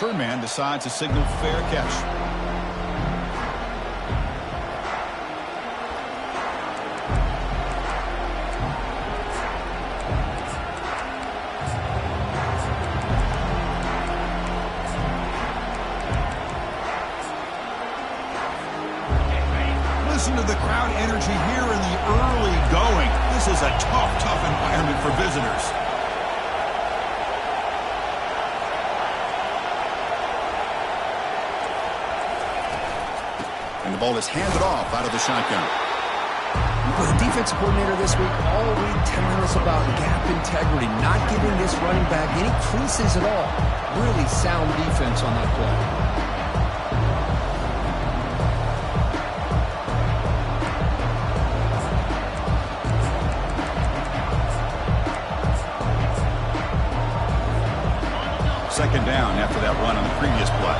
return man decides to signal fair catch. Listen to the crowd energy here in the early going. This is a tough environment for visitors. And the ball is handed off out of the shotgun. Well, the defensive coordinator this week all week telling us about gap integrity, not giving this running back any creases at all. Really sound defense on that play. Second down after that run on the previous play.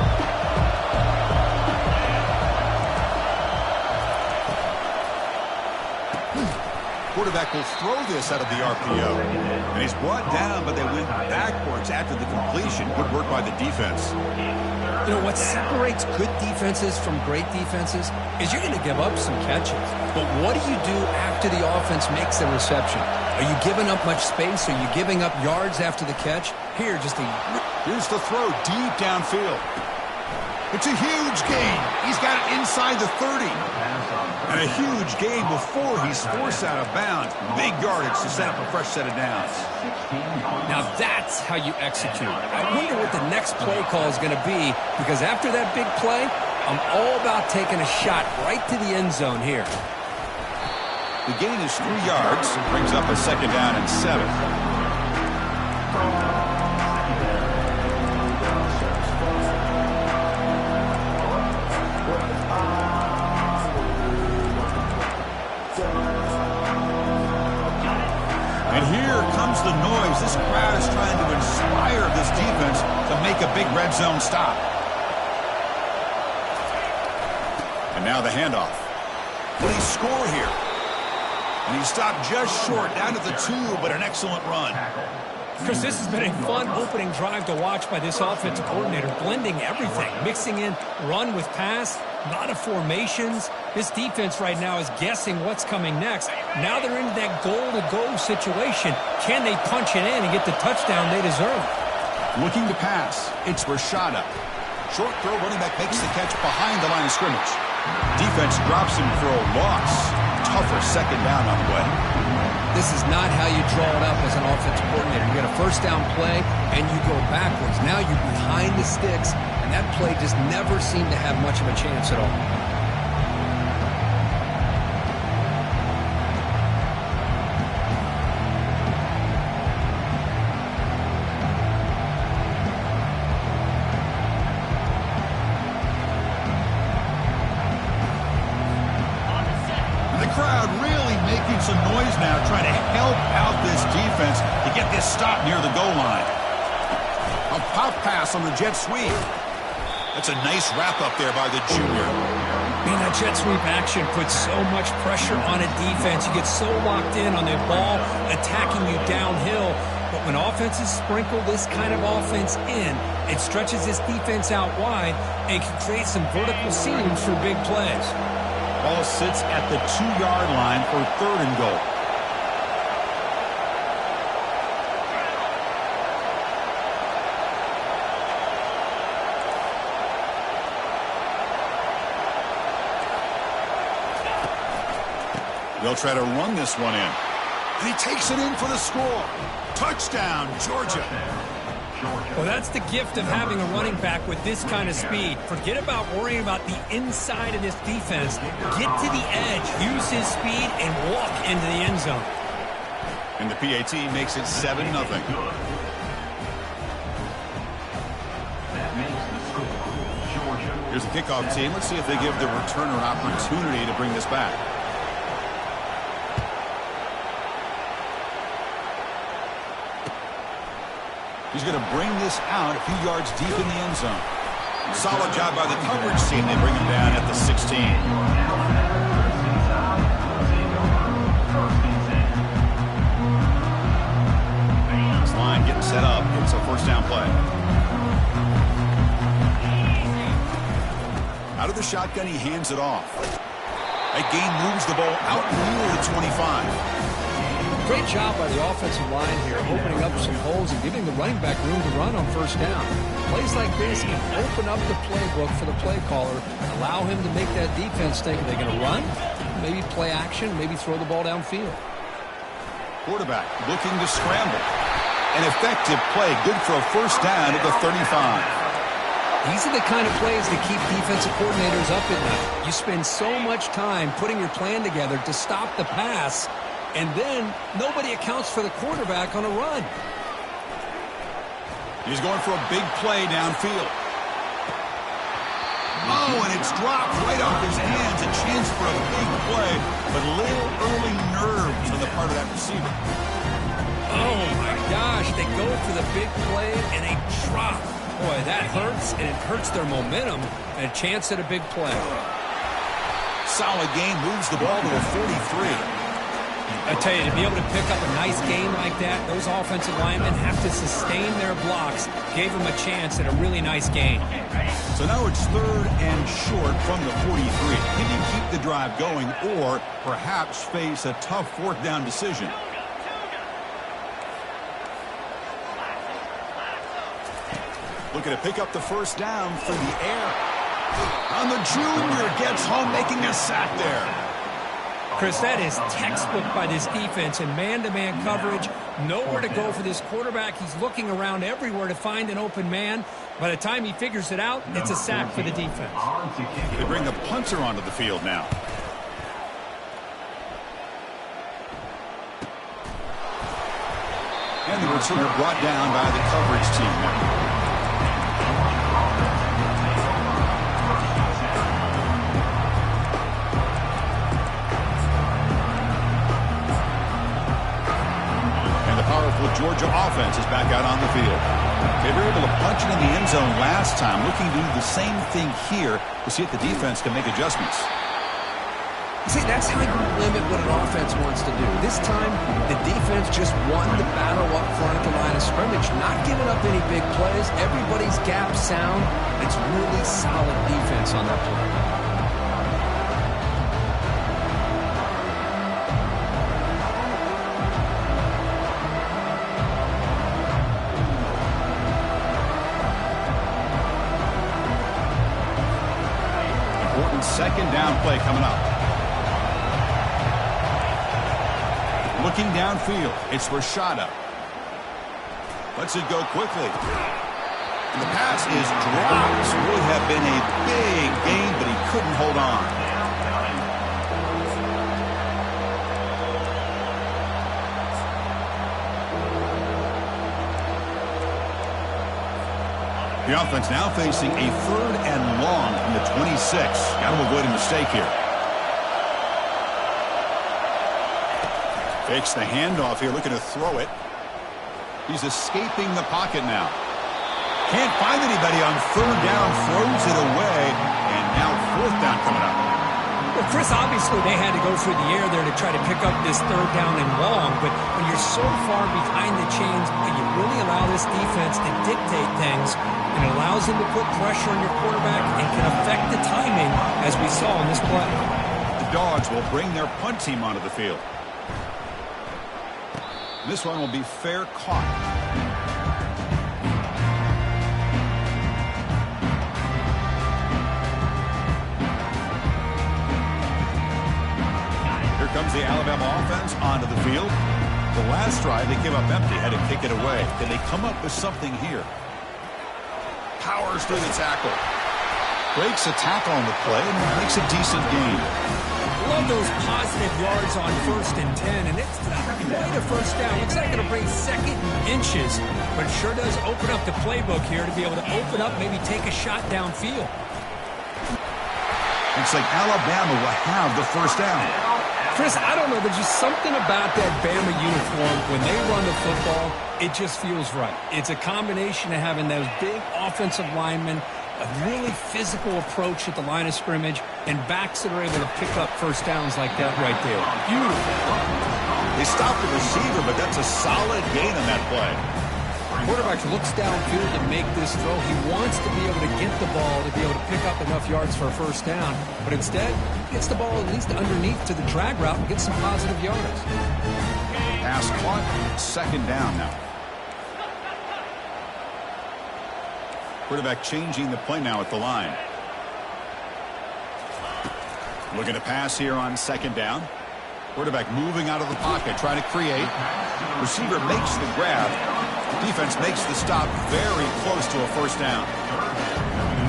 Quarterback will throw this out of the RPO. And he's brought down, but they went backwards after the completion. Good work by the defense. You know, what separates good defenses from great defenses is you're going to give up some catches. But what do you do after the offense makes the reception? Are you giving up much space? Are you giving up yards after the catch? Here's the throw deep downfield. It's a huge gain. He's got it inside the 30. And a huge gain before he's forced out of bounds. Big yardage to set up a fresh set of downs. Now that's how you execute. I wonder what the next play call is going to be, because after that big play, I'm all about taking a shot right to the end zone here. The gain is 3 yards. Brings up a second down and 7. And here comes the noise. This crowd is trying to inspire this defense to make a big red zone stop. And now the handoff. Will he score here? And he stopped just short, down to the 2, but an excellent run. Chris, this has been a fun opening drive to watch by this offensive coordinator, blending everything, mixing in run with pass, a lot of formations. This defense right now is guessing what's coming next. Now they're into that goal-to-go situation. Can they punch it in and get the touchdown they deserve? Looking to pass. It's Rashada. Short throw, running back makes the catch behind the line of scrimmage. Defense drops him for a loss. Tougher second down on the way. This is not how you draw it up as an offensive coordinator. You get a first down play, and you go backwards. Now you're behind the sticks, and that play just never seemed to have much of a chance at all. Some noise now trying to help out this defense to get this stop near the goal line. A pop pass on the jet sweep. That's a nice wrap up there by the junior. Man, that jet sweep action puts so much pressure on a defense. You get so locked in on the ball attacking you downhill. But when offenses sprinkle this kind of offense in, it stretches this defense out wide and can create some vertical seams for big plays. Ball sits at the 2-yard line for 3rd and goal. They'll try to run this one in. And he takes it in for the score. Touchdown, Georgia. Well, that's the gift of having a running back with this kind of speed. Forget about worrying about the inside of this defense. Get to the edge, use his speed, and walk into the end zone. And the PAT makes it 7-0. Here's the kickoff team. Let's see if they give the returner an opportunity to bring this back. He's going to bring this out a few yards deep in the end zone. Solid job by the coverage team. They bring him down at the 16. This line getting set up. It's a first down play. With the shotgun, he hands it off. That gain moves the ball out near the 25. Great job by the offensive line here, opening up some holes and giving the running back room to run on first down. Plays like this can open up the playbook for the play caller, allow him to make that defense think, are they going to run? Maybe play action, maybe throw the ball downfield. Quarterback looking to scramble. An effective play, good for a first down at the 35. These are the kind of plays that keep defensive coordinators up at night. You spend so much time putting your plan together to stop the pass, and then nobody accounts for the quarterback on a run. He's going for a big play downfield. Oh, and it's dropped right off his hands. A chance for a big play, but little early nerves on the part of that receiver. Oh, my gosh. They go for the big play, and they drop. Boy, that hurts, and it hurts their momentum, and a chance at a big play. Solid game, moves the ball to a 43. I tell you, to be able to pick up a nice game like that, those offensive linemen have to sustain their blocks. Gave them a chance at a really nice game. So now it's 3rd and short from the 43. Can you keep the drive going or perhaps face a tough 4th down decision? Looking to pick up the first down through the air. And the junior gets home, making a sack there. Chris, that is textbook by this defense in man-to-man coverage. Nowhere to go for this quarterback. He's looking around everywhere to find an open man. By the time he figures it out, it's a sack for the defense. They bring the punter onto the field now. And the returner brought down by the coverage team now. Georgia offense is back out on the field. They were able to punch it in the end zone last time, looking to do the same thing here to see if the defense can make adjustments. See, that's how you limit what an offense wants to do. This time, the defense just won the battle up front at the line of scrimmage, not giving up any big plays. Everybody's gap sound. It's really solid defense on that play. Second down play coming up. Looking downfield, it's Rashada. Lets it go quickly. And the pass is dropped. Would have been a big gain, but he couldn't hold on. The offense now facing a 3rd and long from the 26. Got to avoid a mistake here. Fakes the handoff here, looking to throw it. He's escaping the pocket now. Can't find anybody on 3rd down, throws it away, and now 4th down coming up. Well, Chris, obviously they had to go through the air there to try to pick up this 3rd down and long, but when you're so far behind the chains, you really allow this defense to dictate things. It allows him to put pressure on your quarterback and can affect the timing, as we saw in this play. The Dogs will bring their punt team onto the field. This one will be fair caught. Here comes the Alabama offense onto the field. The last drive they came up empty, had to kick it away. Can they come up with something here? Powers through the tackle. Breaks a tackle on the play and makes a decent gain. Love those positive yards on 1st and 10, and it's not quite a first down. It's not going to bring 2nd and inches, but it sure does open up the playbook here to be able to open up, maybe take a shot downfield. Looks like Alabama will have the first down. Chris, I don't know. There's just something about that Bama uniform. When they run the football, it just feels right. It's a combination of having those big offensive linemen, a really physical approach at the line of scrimmage, and backs that are able to pick up first downs like that right there. Beautiful. They stopped the receiver, but that's a solid gain on that play. Quarterback looks downfield to make this throw. He wants to be able to get the ball to be able to pick up enough yards for a first down. But instead, he gets the ball at least underneath to the drag route and gets some positive yards. Pass caught. Second down now. Quarterback changing the play now at the line. Looking to pass here on second down. Quarterback moving out of the pocket, trying to create. Receiver makes the grab. Defense makes the stop very close to a first down.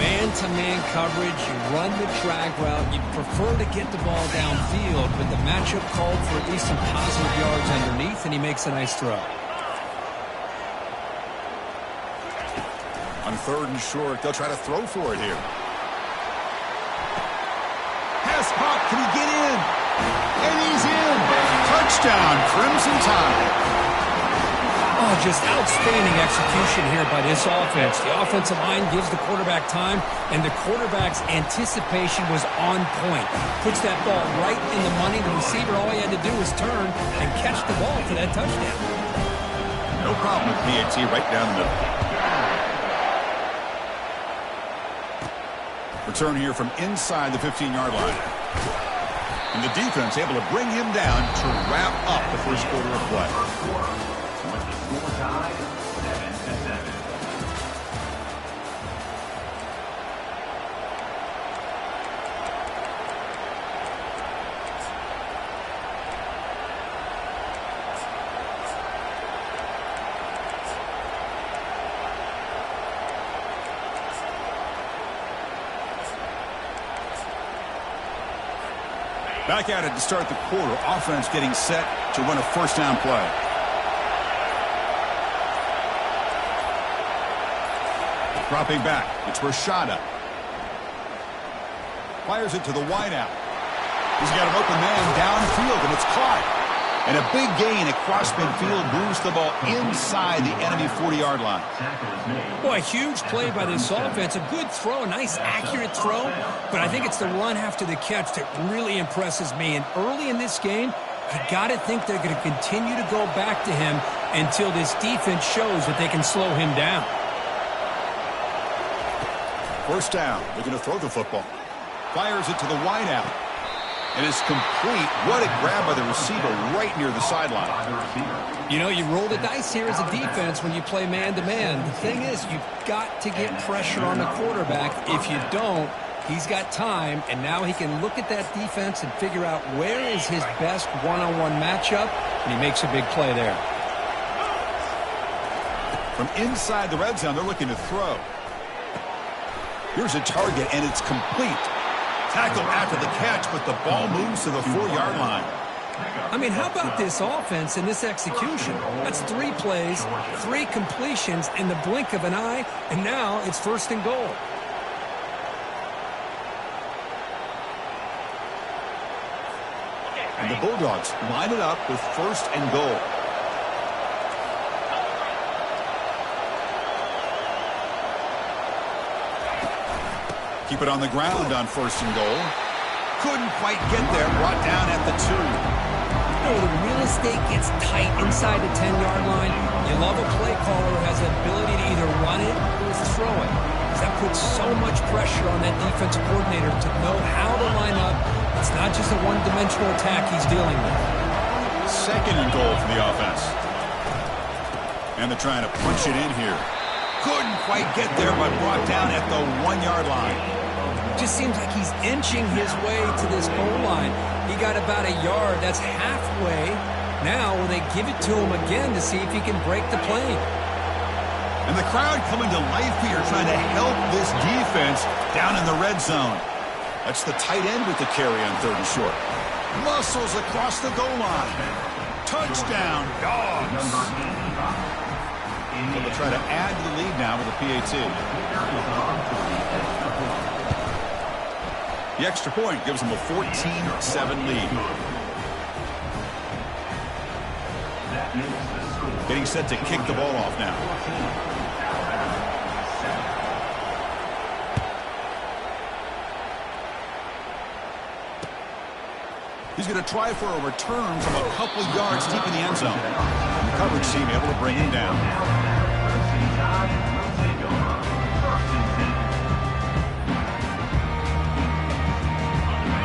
Man-to-man coverage, you run the drag route. You prefer to get the ball downfield, but the matchup called for at least some positive yards underneath, and he makes a nice throw. On third and short, they'll try to throw for it here. Pass caught. Can he get in? And he's in. Touchdown, Crimson Tide. Oh, just outstanding execution here by this offense. The offensive line gives the quarterback time, and the quarterback's anticipation was on point. Puts that ball right in the money. The receiver, all he had to do was turn and catch the ball for that touchdown. No problem with PAT right down the middle. Return here from inside the 15-yard line. And the defense able to bring him down to wrap up the first quarter of play. Back at it to start the quarter. Offense getting set to run a first down play. Dropping back. It's Rashada. Fires it to the wideout. He's got an open man downfield, and it's caught. And a big gain across midfield moves the ball inside the enemy 40-yard line. Boy, a huge play by this offense. A good throw, a nice accurate throw. But I think it's the run after the catch that really impresses me. And early in this game, you got to think they're going to continue to go back to him until this defense shows that they can slow him down. First down. They're going to throw the football. Fires it to the wideout. And it's complete. What a grab by the receiver right near the sideline. You know, you roll the dice here as a defense when you play man-to-man. The thing is, you've got to get pressure on the quarterback. If you don't, he's got time, and now he can look at that defense and figure out where is his best one-on-one matchup, and he makes a big play there. From inside the red zone, they're looking to throw. Here's a target, and it's complete. Tackle after the catch, but the ball moves to the 4-yard line. I mean, how about this offense and this execution? That's 3 plays, 3 completions in the blink of an eye, and now it's first and goal. And the Bulldogs line it up with first and goal. Keep it on the ground on first and goal. Couldn't quite get there. Brought down at the 2. You know, the real estate gets tight inside the 10-yard line. You love a play caller who has the ability to either run it or throw it. That puts so much pressure on that defensive coordinator to know how to line up. It's not just a one-dimensional attack he's dealing with. Second and goal for the offense. And they're trying to punch it in here. Couldn't quite get there, but brought down at the 1-yard line. Just seems like he's inching his way to this goal line. He got about a yard. That's halfway. Now will they give it to him again to see if he can break the plane? And the crowd coming to life here, trying to help this defense down in the red zone. That's the tight end with the carry on third and short. Muscles across the goal line. Touchdown, Dogs. They'll try to add to the lead now with a PAT. The extra point gives them a 14-7 lead. Getting set to kick the ball off now. He's going to try for a return from a couple yards deep in the end zone. And the coverage team able to bring him down.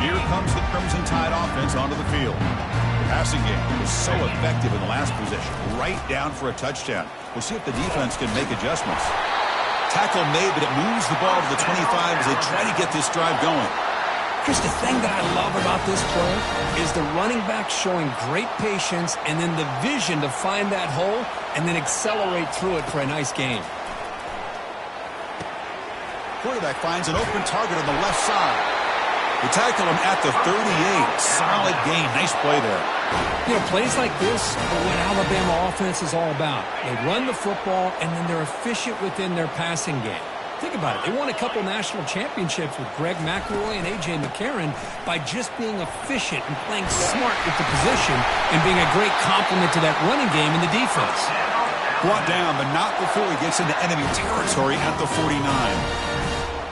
Here comes the Crimson Tide offense onto the field. The passing game was so effective in the last possession, right down for a touchdown. We'll see if the defense can make adjustments. Tackle made, but it moves the ball to the 25 as they try to get this drive going. Chris, the thing that I love about this play is the running back showing great patience and then the vision to find that hole and then accelerate through it for a nice gain. Quarterback finds an open target on the left side. They tackle him at the 38. Solid gain. Nice play there. You know, plays like this are what Alabama offense is all about. They run the football, and then they're efficient within their passing game. Think about it. They won a couple national championships with Greg McElroy and A.J. McCarron by just being efficient and playing smart with the position and being a great complement to that running game in the defense. Brought down, but not before he gets into enemy territory at the 49.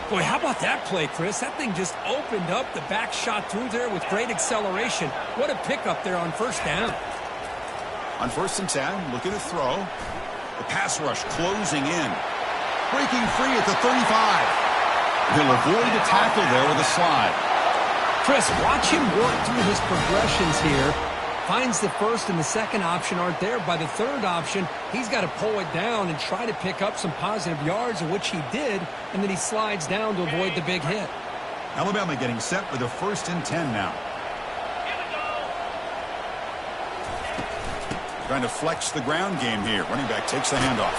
Boy, how about that play, Chris? That thing just opened up. The back shot through there with great acceleration. What a pickup there on first down. On 1st and 10, looking to throw. The pass rush closing in. Breaking free at the 35. He'll avoid the tackle there with a slide. Chris, watch him work through his progressions here. Finds the first and the second option aren't there. By the third option, he's got to pull it down and try to pick up some positive yards, of which he did, and then he slides down to avoid the big hit. Alabama getting set for the 1st and 10 now. Trying to flex the ground game here. Running back takes the handoff.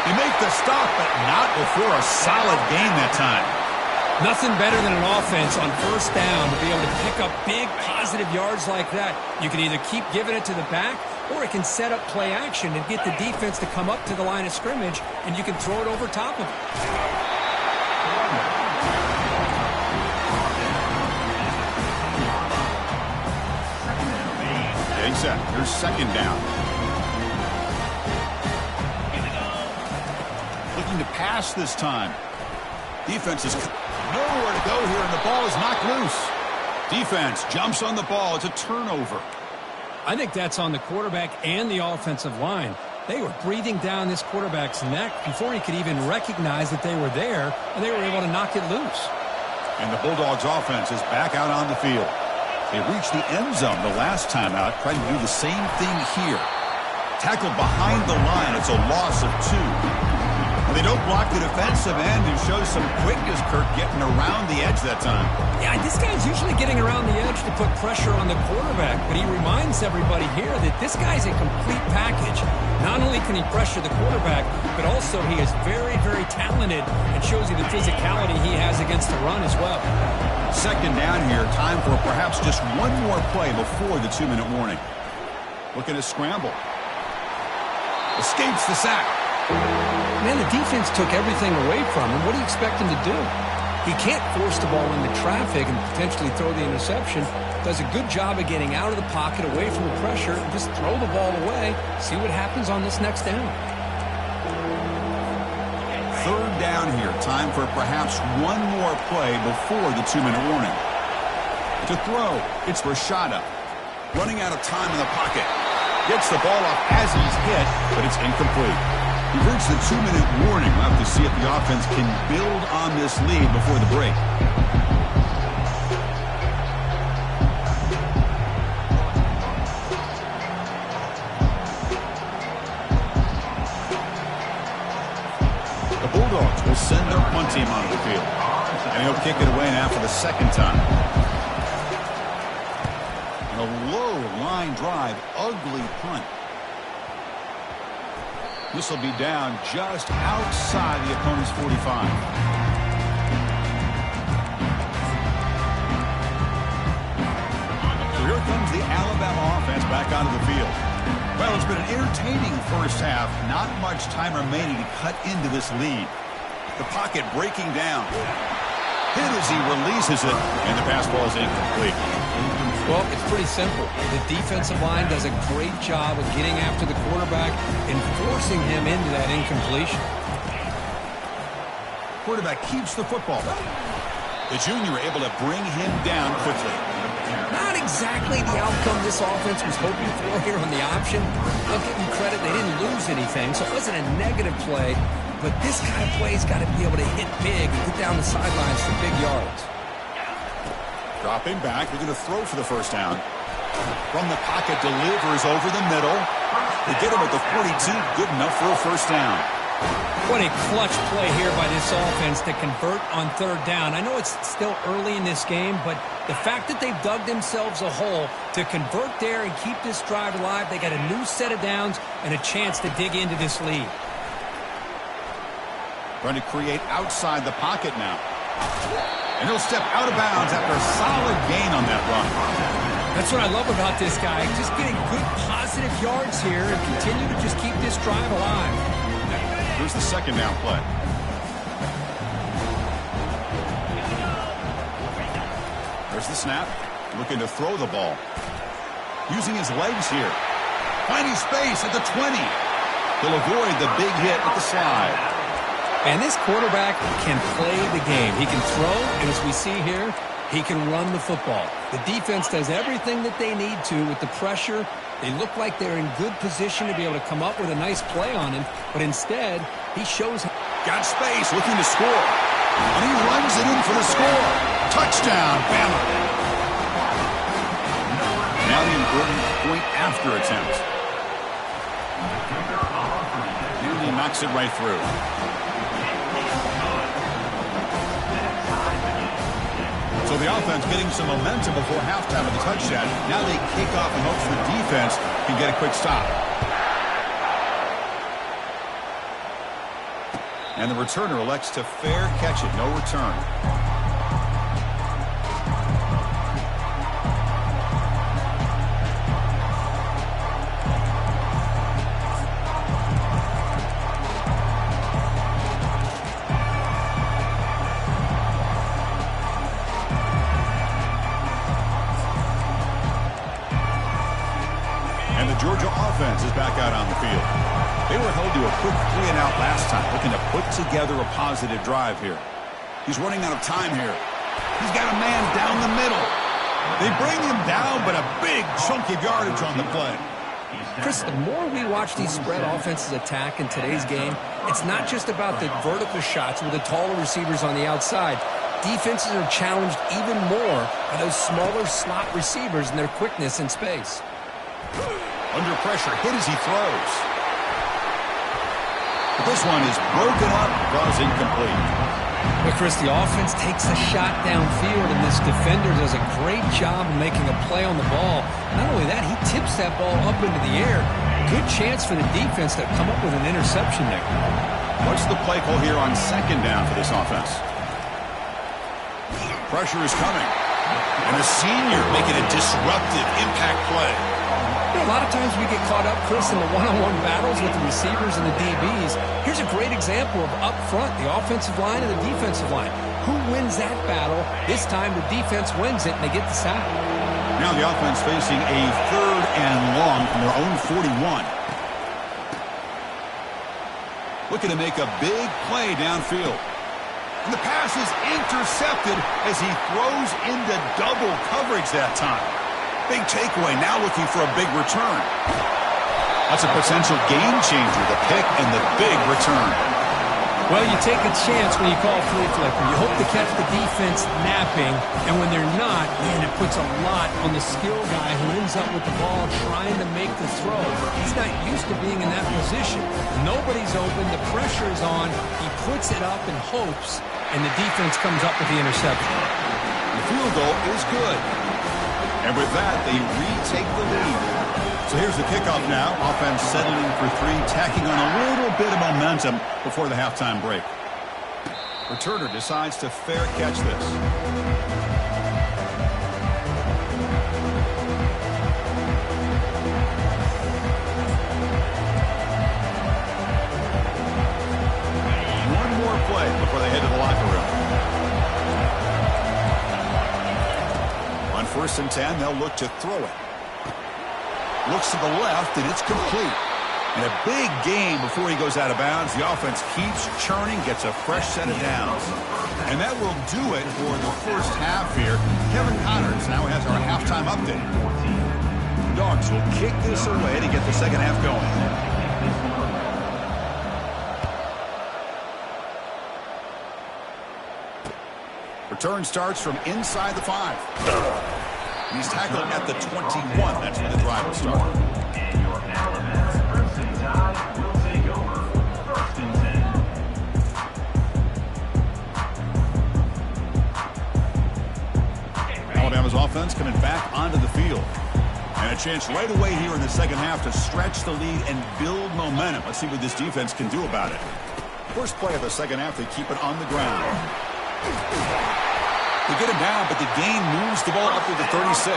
They make the stop, but not before a solid gain that time. Nothing better than an offense on first down to be able to pick up big positive yards like that. You can either keep giving it to the back, or it can set up play action and get the defense to come up to the line of scrimmage, and you can throw it over top of it. Getting set. Here's 2nd down. Looking to pass this time. Defense is nowhere to go here, and the ball is knocked loose. Defense jumps on the ball. It's a turnover. I think that's on the quarterback and the offensive line. They were breathing down this quarterback's neck before he could even recognize that they were there, and they were able to knock it loose. And the Bulldogs offense is back out on the field. They reached the end zone the last time out, trying to do the same thing here. Tackled behind the line. It's a loss of 2. They don't block the defensive end and show some quickness, Kirk, getting around the edge that time. Yeah, this guy's usually getting around the edge to put pressure on the quarterback, but he reminds everybody here that this guy's a complete package. Not only can he pressure the quarterback, but also he is very, very talented and shows you the physicality he has against the run as well. 2nd down here, time for perhaps just one more play before the 2-minute warning. Looking to scramble. Escapes the sack. Man, the defense took everything away from him. What do you expect him to do? He can't force the ball into traffic and potentially throw the interception. Does a good job of getting out of the pocket, away from the pressure, and just throw the ball away. See what happens on this next down. 3rd down here. Time for perhaps one more play before the 2-minute warning. To throw, it's Rashada. Running out of time in the pocket. Gets the ball off as he's hit, but it's incomplete. We've reached the 2-minute warning. We'll have to see if the offense can build on this lead before the break. The Bulldogs will send their punt team onto the field. And he'll kick it away now for the 2nd time. And a low line drive, ugly punt. This will be down just outside the opponent's 45. So here comes the Alabama offense back onto the field. Well, it's been an entertaining first half. Not much time remaining to cut into this lead. The pocket breaking down. Hit as he releases it, and the pass ball is incomplete. Well, it's pretty simple. The defensive line does a great job of getting after the quarterback and forcing him into that incompletion. Quarterback keeps the football. The junior able to bring him down quickly. Not exactly the outcome this offense was hoping for here on the option. I'll give them credit. They didn't lose anything, so it wasn't a negative play. But this kind of play's got to be able to hit big and get down the sidelines for big yards. Dropping back, they're going to throw for the first down. From the pocket, delivers over the middle. They get him at the 42, good enough for a first down. What a clutch play here by this offense to convert on third down. I know it's still early in this game, but the fact that they've dug themselves a hole to convert there and keep this drive alive, they got a new set of downs and a chance to dig into this lead. Trying to create outside the pocket now. And he'll step out of bounds after a solid gain on that run. That's what I love about this guy. Just getting good positive yards here and continue to just keep this drive alive. Here's the second down play. There's the snap. Looking to throw the ball. Using his legs here. Finding space at the 20. He'll avoid the big hit with the slide. And this quarterback can play the game. He can throw, and as we see here, he can run the football. The defense does everything that they need to with the pressure. They look like they're in good position to be able to come up with a nice play on him, but instead, he shows. Got space, looking to score. And he runs it in for the score. Touchdown, Bama. Now the important point after attempt. And he knocks it right through. So the offense getting some momentum before halftime of the touchdown. Now they kick off in hopes the defense can get a quick stop. And the returner elects to fair catch it, no return. Georgia offense is back out on the field. They were held to a quick 3-and-out last time, looking to put together a positive drive here. He's running out of time here. He's got a man down the middle. They bring him down, but a big chunk of yardage on the play. Chris, the more we watch these spread offenses attack in today's game, it's not just about the vertical shots with the taller receivers on the outside. Defenses are challenged even more by those smaller slot receivers and their quickness in space. Under pressure, hit as he throws. But this one is broken up, was incomplete. But Chris, the offense takes a shot downfield, and this defender does a great job of making a play on the ball. Not only that, he tips that ball up into the air. Good chance for the defense to come up with an interception there. What's the play call here on second down for this offense? Pressure is coming. And the senior making a disruptive impact play. You know, a lot of times we get caught up, Chris, in the one-on-one battles with the receivers and the DBs. Here's a great example of up front, the offensive line and the defensive line. Who wins that battle? This time the defense wins it, and they get the sack. Now the offense facing a 3rd and long from their own 41. Looking to make a big play downfield. And the pass is intercepted as he throws into double coverage that time. Big takeaway, now looking for a big return. That's a potential game changer, the pick and the big return. Well, you take a chance when you call flea flicker. You hope to catch the defense napping, and when they're not, man, it puts a lot on the skill guy who ends up with the ball trying to make the throw. He's not used to being in that position. Nobody's open, the pressure is on, he puts it up and hopes, and the defense comes up with the interception. The field goal is good. And with that, they retake the lead. So here's the kickoff now. Offense settling for 3, tacking on a little bit of momentum before the halftime break. Returner decides to fair catch this. One more play before they head to the locker room. On 1st and 10, they'll look to throw it. Looks to the left, and it's complete. And a big gain before he goes out of bounds. The offense keeps churning, gets a fresh set of downs. And that will do it for the first half here. Kevin Connors now has our halftime update. Dogs will kick this away to get the second half going. Return starts from inside the 5. He's tackled at the 21. That's where the drive will start. And your Alabama Crimson Tide will take over 1st and 10. Alabama's offense coming back onto the field. And a chance right away here in the second half to stretch the lead and build momentum. Let's see what this defense can do about it. First play of the second half, they keep it on the ground. They get him down, but the gain moves the ball up to the 36.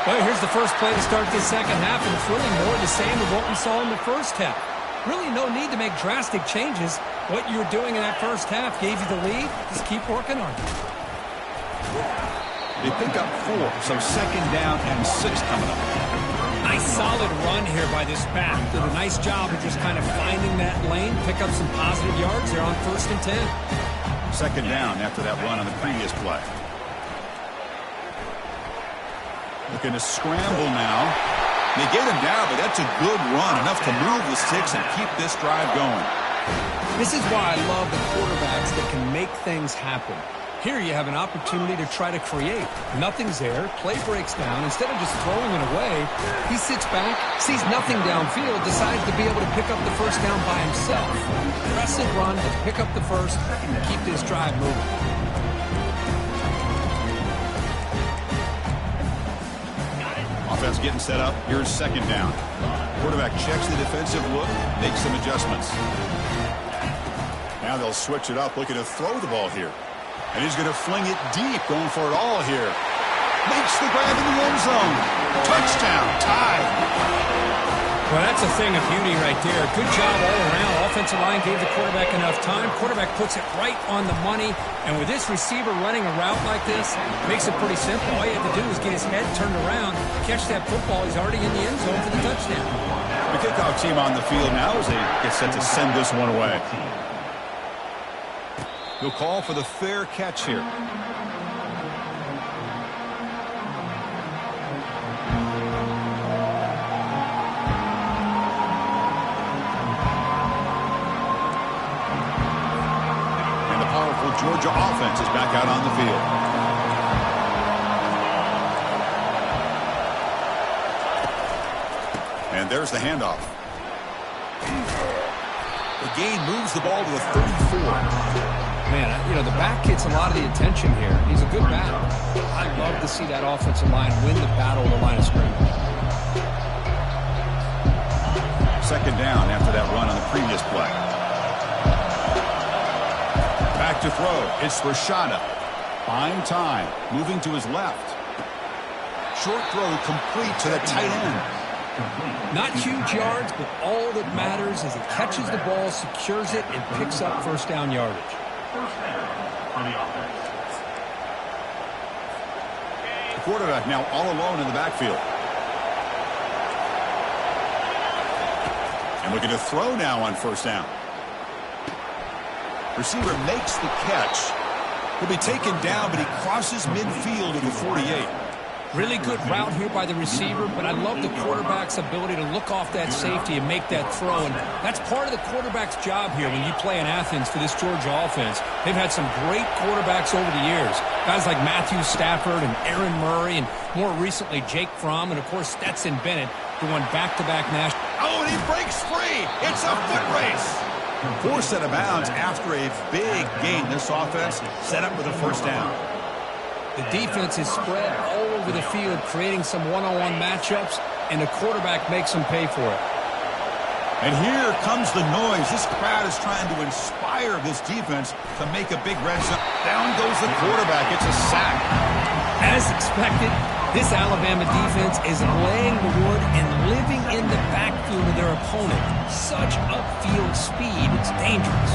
Well, here's the first play to start this second half, and it's really more the same of what we saw in the first half. Really no need to make drastic changes. What you were doing in that first half gave you the lead. Just keep working on it. They pick up 4, so second down and 6 coming up. Nice solid run here by this back. Did a nice job of just kind of finding that lane, pick up some positive yards there on 1st and 10. Second down after that run on the previous play. Looking to scramble now. They get him down, but that's a good run, enough to move the sticks and keep this drive going. This is why I love the quarterbacks that can make things happen. Here you have an opportunity to try to create. Nothing's there. Play breaks down. Instead of just throwing it away, he sits back, sees nothing downfield, decides to be able to pick up the first down by himself. Aggressive run to pick up the first and keep this drive moving. Offense getting set up. Here's second down. Quarterback checks the defensive look, makes some adjustments. Now they'll switch it up, looking to throw the ball here. And he's going to fling it deep, going for it all here. Makes the grab in the end zone. Touchdown, tied. Well, that's a thing of beauty right there. Good job all around. Offensive line gave the quarterback enough time. Quarterback puts it right on the money. And with this receiver running a route like this, makes it pretty simple. All you have to do is get his head turned around, catch that football. He's already in the end zone for the touchdown. The kickoff team on the field now as they get set to send this one away. He'll call for the fair catch here. And the powerful Georgia offense is back out on the field. And there's the handoff. The gain moves the ball to the 34. Man, you know, the back gets a lot of the attention here. He's a good back. I'd love to see that offensive line win the battle of the line of scrimmage. Second down after that run on the previous play. Back to throw. It's Rashada. Buying time. Moving to his left. Short throw complete to the tight end. Not huge yards, but all that matters is he catches the ball, secures it, and picks up first down yardage. First down for the offense. The quarterback now all alone in the backfield. And looking to throw now on first down. Receiver makes the catch. He'll be taken down, but he crosses midfield to the 48. Really good route here by the receiver, but I love the quarterback's ability to look off that safety and make that throw. And that's part of the quarterback's job here when you play in Athens for this Georgia offense. They've had some great quarterbacks over the years. Guys like Matthew Stafford and Aaron Murray and more recently Jake Fromm and, of course, Stetson Bennett, who won back-to-back national. Oh, and he breaks free. It's a foot race. Forced out of bounds after a big gain. This offense set up with a first down. The defense is spread all over the field, creating some one-on-one matchups, and the quarterback makes them pay for it. And here comes the noise. This crowd is trying to inspire this defense to make a big red zone. Down goes the quarterback. It's a sack. As expected, this Alabama defense is laying the wood and living in the backfield of their opponent. Such upfield speed, it's dangerous.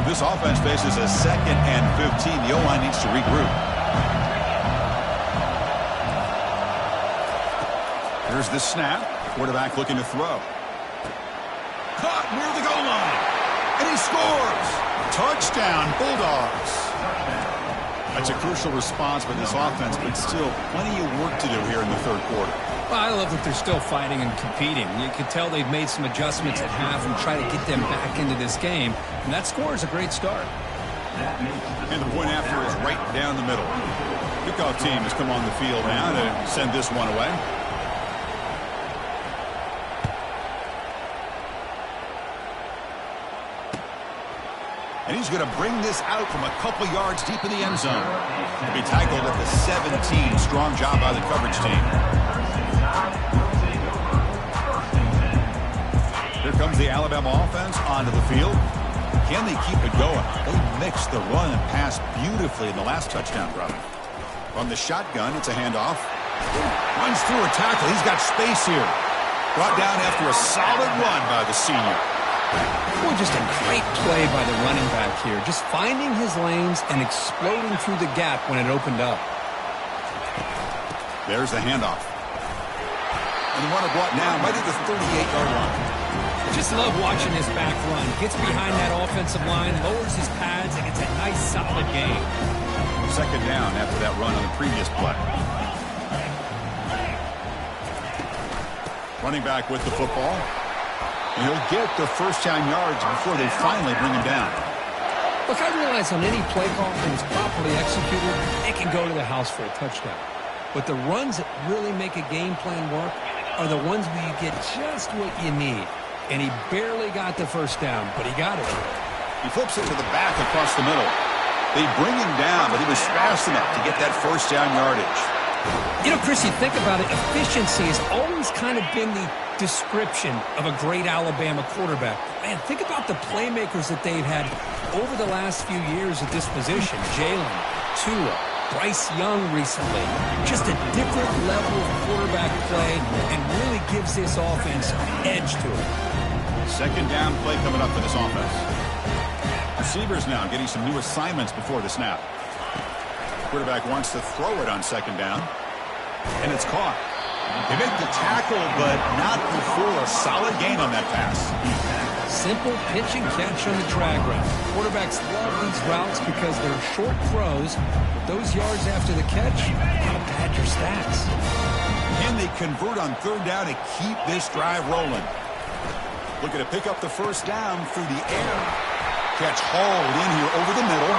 This offense faces a 2nd and 15. The O-line needs to regroup. Here's the snap. Quarterback looking to throw. Caught near the goal line. And he scores. Touchdown, Bulldogs. That's a crucial response by this offense, but still plenty of work to do here in the third quarter. Well, I love that they're still fighting and competing. You can tell they've made some adjustments at half and try to get them back into this game. And that score is a great start. And the point after is right down the middle. Kickoff team has come on the field now to send this one away. And he's going to bring this out from a couple yards deep in the end zone. To be tackled at the 17. Strong job by the coverage team. Here comes the Alabama offense onto the field. Can they keep it going? They mixed the run and pass beautifully in the last touchdown run. From the shotgun, it's a handoff. Runs through a tackle. He's got space here. Brought down after a solid run by the senior. Well, just a great play by the running back here. Just finding his lanes and exploding through the gap when it opened up. There's the handoff. And the runner brought down right at the 38-yard line. Just love watching his back run. Gets behind that offensive line, lowers his pads, and it's a nice, solid gain. Second down after that run on the previous play. Running back with the football. And he'll get the first down yards before they finally bring him down. Look, I realize on any play call, when it's properly executed, it can go to the house for a touchdown. But the runs that really make a game plan work are the ones where you get just what you need. And he barely got the first down, but he got it. He flips it to the back across the middle. They bring him down, but he was fast enough to get that first down yardage. You know, Chris, you think about it, efficiency has always kind of been the description of a great Alabama quarterback. Man, think about the playmakers that they've had over the last few years at this position. Jalen, Tua, Bryce Young recently. Just a different level of quarterback play and really gives this offense an edge to it. Second down play coming up for this offense. Receivers now getting some new assignments before the snap. Quarterback wants to throw it on second down. And it's caught. They make the tackle, but not before a solid gain on that pass. Simple pitch and catch on the drag route. Quarterbacks love these routes because they're short throws. But those yards after the catch, gotta pad your stats. Can they convert on third down to keep this drive rolling? Looking to pick up the first down through the air. Catch hauled in here over the middle.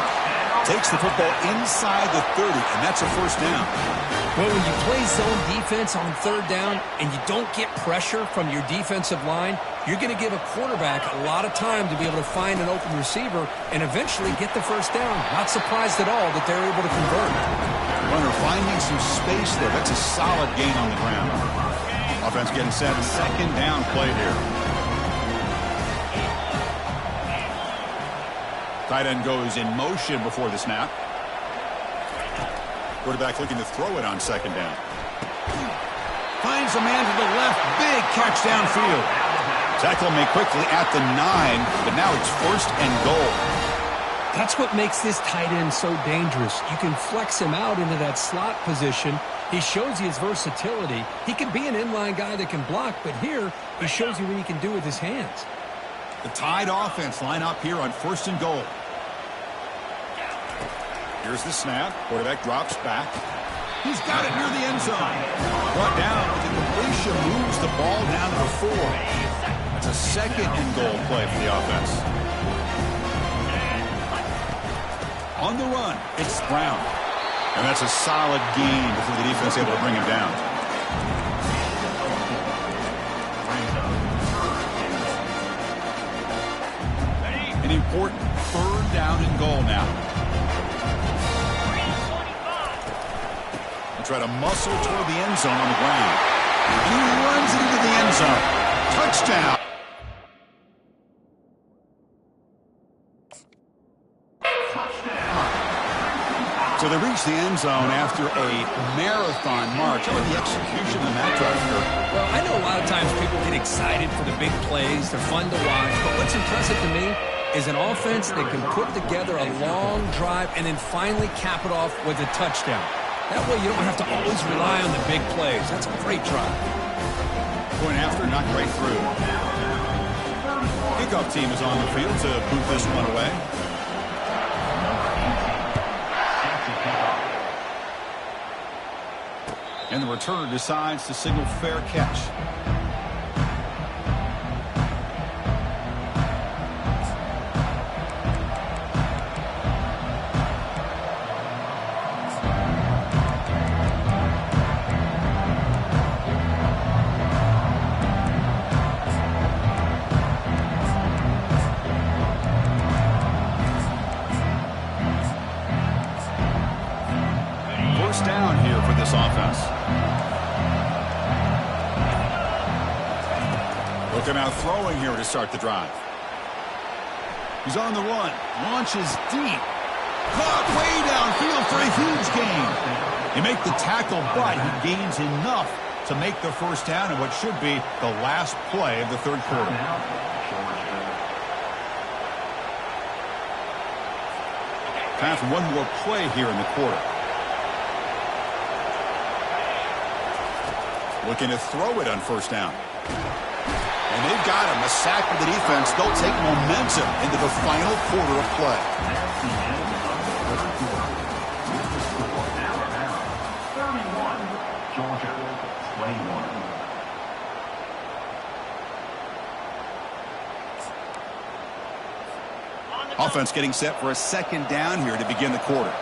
Takes the football inside the 30, and that's a first down. Well, when you play zone defense on third down and you don't get pressure from your defensive line, you're going to give a quarterback a lot of time to be able to find an open receiver and eventually get the first down. Not surprised at all that they're able to convert. Runner finding some space there. That's a solid gain on the ground. Offense getting set. Second down play here. Tight end goes in motion before the snap. Quarterback looking to throw it on second down. Finds a man to the left. Big catch downfield. Tackle made quickly at the 9, but now it's first and goal. That's what makes this tight end so dangerous. You can flex him out into that slot position. He shows you his versatility. He can be an inline guy that can block, but here he shows you what he can do with his hands. The Tide offense line up here on first and goal. Here's the snap. Quarterback drops back. He's got it near the end zone. Brought down. The completion moves the ball down to the 4. That's a second and goal play for the offense. On the run, it's Brown. And that's a solid gain before the defense able to bring him down. An important third down and goal now. Try to muscle toward the end zone on the ground. And he runs it into the end zone. Touchdown. So they reach the end zone after a marathon march. How about the execution in that drive? Well, I know a lot of times people get excited for the big plays. They're fun to watch. But what's impressive to me is an offense that can put together a long drive and then finally cap it off with a touchdown. That way you don't have to always rely on the big plays. That's a great drive. Going after, not right through. Kickoff team is on the field to boot this one away. And the returner decides to signal fair catch. First down here for this offense. Looking out throwing here to start the drive. He's on the run. Launches deep. Caught way downfield for a huge gain. You make the tackle, but he gains enough to make the first down in what should be the last play of the third quarter. Time for one more play here in the quarter. Looking to throw it on first down. And they've got him. A sack for the defense. They'll take momentum into the final quarter of play. 31, Georgia, 21. Offense getting set for a second down here to begin the quarter.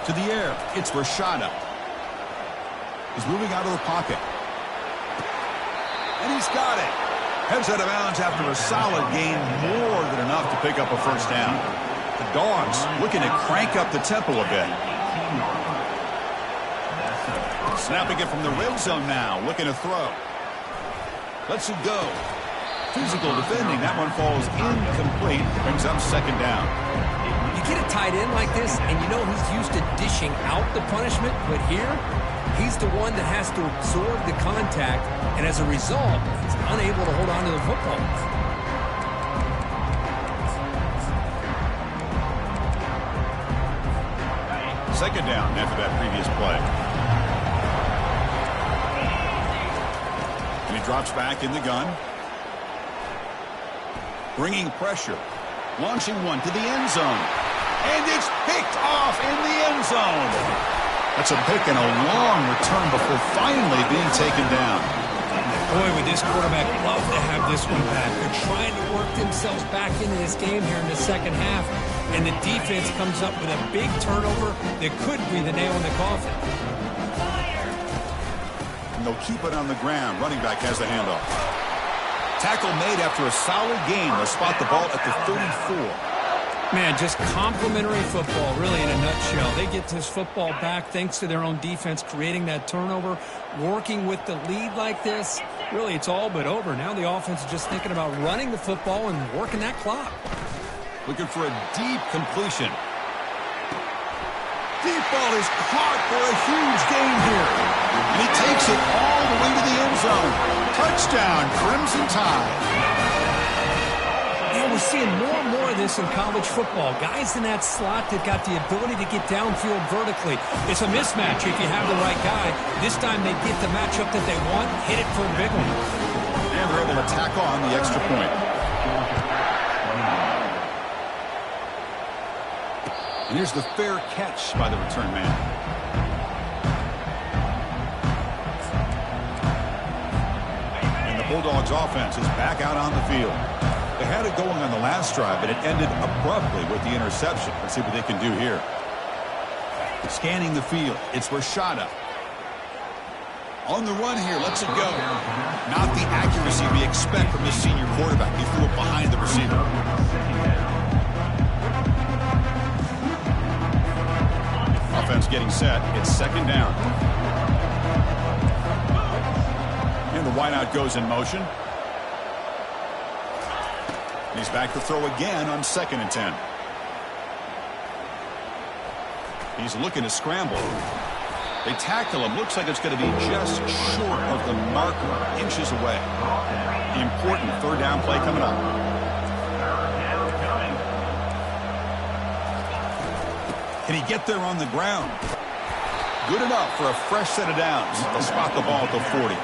To the air. It's Rashada. He's moving out of the pocket. And he's got it. Heads out of bounds after a solid gain, more than enough to pick up a first down. The Dogs looking to crank up the tempo a bit. Snapping it from the red zone now, looking to throw. Lets it go. Physical defending. That one falls incomplete. Brings up second down. You get a tight end like this, and you know he's used to dishing out the punishment, but here, he's the one that has to absorb the contact, and as a result, he's unable to hold on to the football. Second down after that previous play. And he drops back in the gun. Bringing pressure. Launching one to the end zone. And it's picked off in the end zone. That's a pick and a long return before finally being taken down. Boy, would this quarterback love to have this one back. They're trying to work themselves back into this game here in the second half, and the defense comes up with a big turnover that could be the nail in the coffin. And they'll keep it on the ground. Running back has the handoff. Tackle made after a solid gain. They'll spot the ball at the 34. Man, just complimentary football, really, in a nutshell. They get this football back thanks to their own defense, creating that turnover, working with the lead like this. Really, it's all but over. Now the offense is just thinking about running the football and working that clock. Looking for a deep completion. Deep ball is caught for a huge gain here. And he takes it all the way to the end zone. Touchdown, Crimson Tide. Yeah, we're seeing more and more of this in college football. Guys in that slot that got the ability to get downfield vertically. It's a mismatch if you have the right guy. This time they get the matchup that they want, hit it for a big one. And they're able to tack on the extra point. And here's the fair catch by the return man. And the Bulldogs offense is back out on the field. They had it going on the last drive, but it ended abruptly with the interception. Let's see what they can do here. Scanning the field. It's Rashada. On the run here. Lets it go. Not the accuracy we expect from this senior quarterback. He threw it behind the receiver. Offense getting set. It's second down. And the wideout goes in motion. He's back to throw again on 2nd and 10. He's looking to scramble. They tackle him. Looks like it's going to be just short of the marker, inches away. The important third down play coming up. Can he get there on the ground? Good enough for a fresh set of downs. They'll spot the ball at the 40.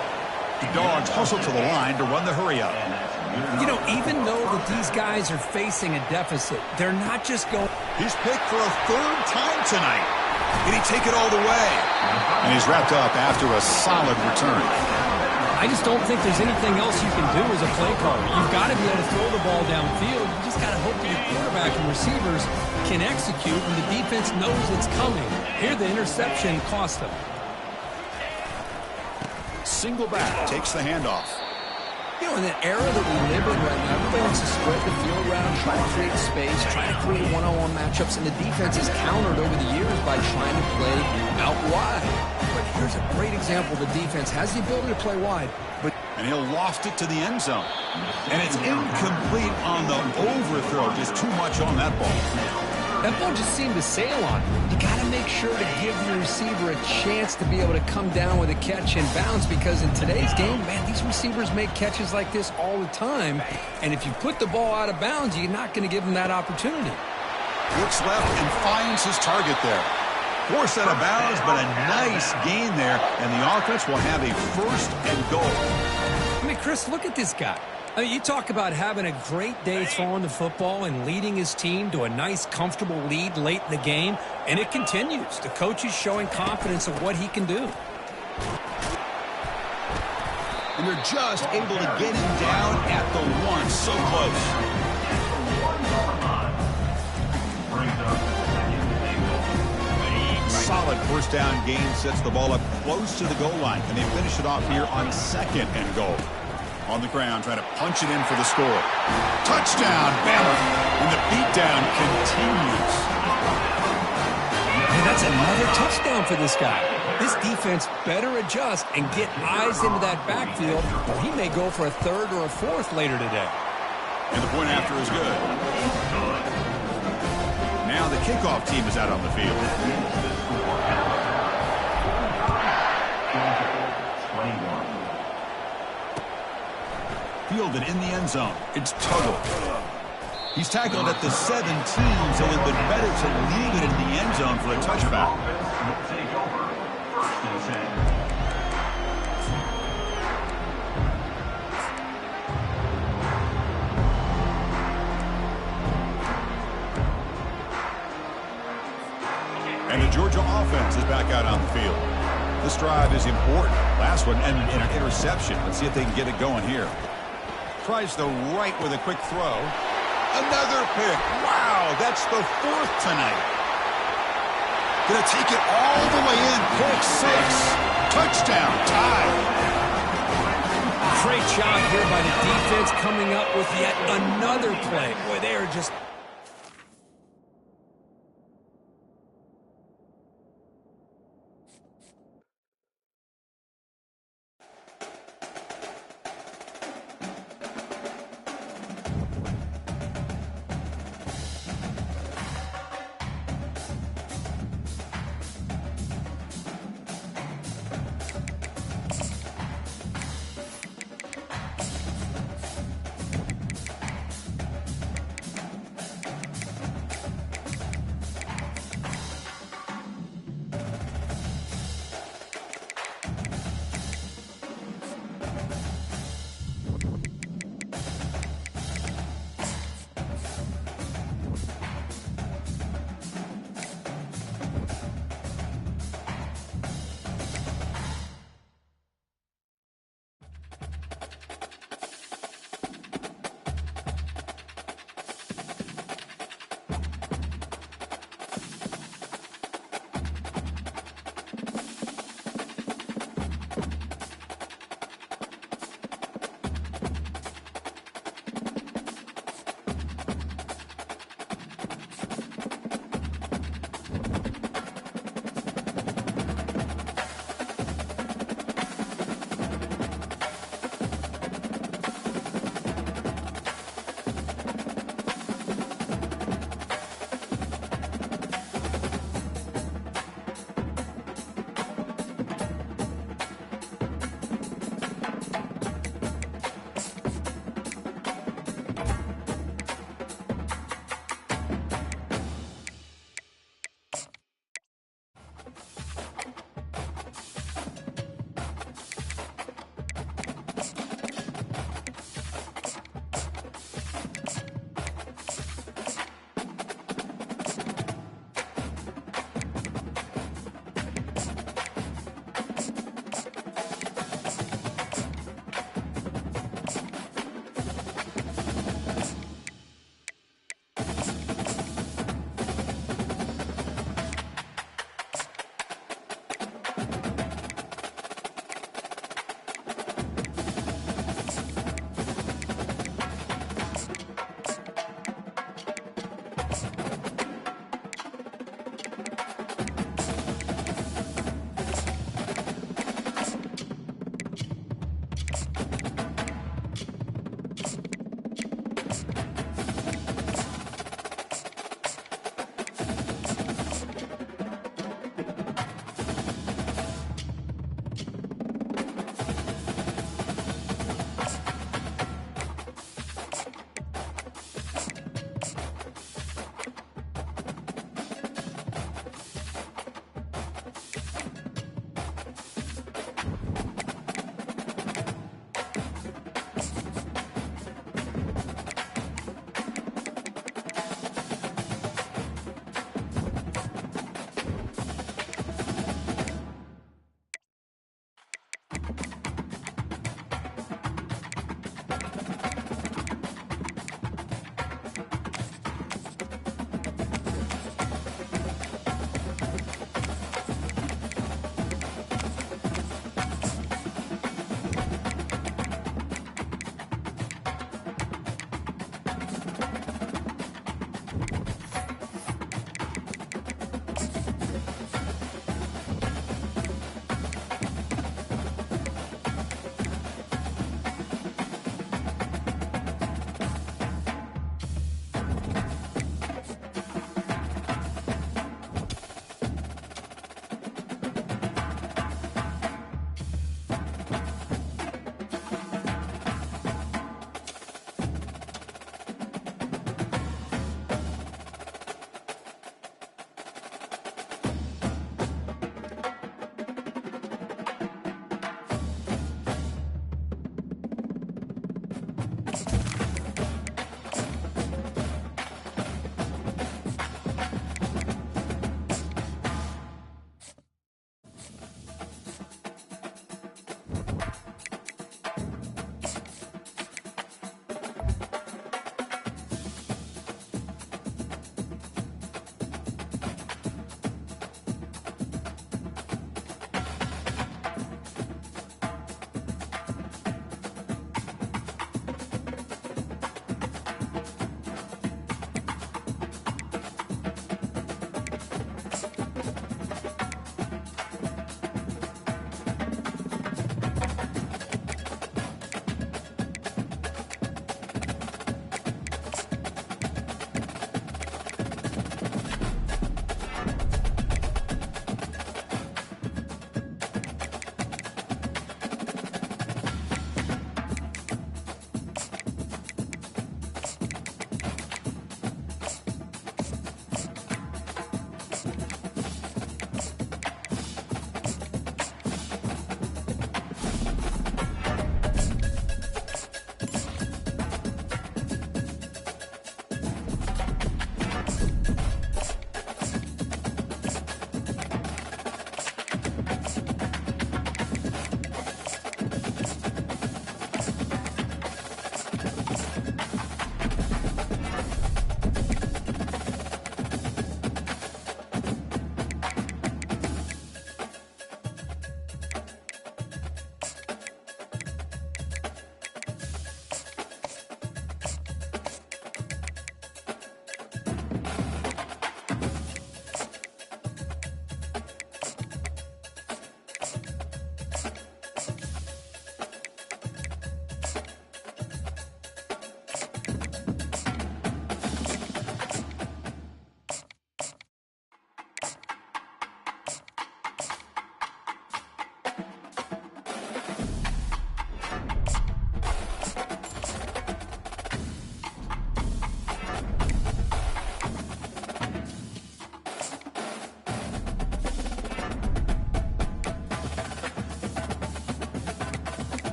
The Dogs hustle to the line to run the hurry up. You know, even though that these guys are facing a deficit, they're not just going. He's picked for a third time tonight. Did he take it all the way? And he's wrapped up after a solid return. I just don't think there's anything else you can do as a play caller. You've got to be able to throw the ball downfield. You just got to hope that your quarterback and receivers can execute when the defense knows it's coming. Here, the interception cost them. Single back takes the handoff. You know, in the era that we live in right now, everybody wants to spread the field around, try to create space, try to create one-on-one matchups, and the defense is countered over the years by trying to play out wide. But here's a great example. The defense has the ability to play wide, but And he'll loft it to the end zone. And it's incomplete on the overthrow. Just too much on that ball. That ball just seemed to sail on. You got to make sure to give your receiver a chance to be able to come down with a catch and bounce, because in today's game, man, these receivers make catches like this all the time. And if you put the ball out of bounds, you're not going to give them that opportunity. Looks left and finds his target there. Forced out of bounds, but a nice gain there. And the offense will have a first and goal. I mean, Chris, look at this guy. I mean, you talk about having a great day throwing the football and leading his team to a nice, comfortable lead late in the game, and it continues. The coach is showing confidence of what he can do. And they're just able to get him down at the one. So close. Solid first down gain sets the ball up close to the goal line, and they finish it off here on second and goal. On the ground, trying to punch it in for the score. Touchdown, Bama. And the beatdown continues. And that's another touchdown for this guy. This defense better adjust and get eyes into that backfield, or he may go for a third or a fourth later today. And the point after is good. Now the kickoff team is out on the field. Fielded in the end zone. It's Tuttle. He's tackled at the 17, so it would be better to leave it in the end zone for a touchback. And the Georgia offense is back out on the field. This drive is important. Last one, and an interception. Let's see if they can get it going here. Tries the right with a quick throw. Another pick. Wow, that's the fourth tonight. Gonna take it all the way in. Pick six. Touchdown. Tie. Great job here by the defense coming up with yet another play. Boy, they are just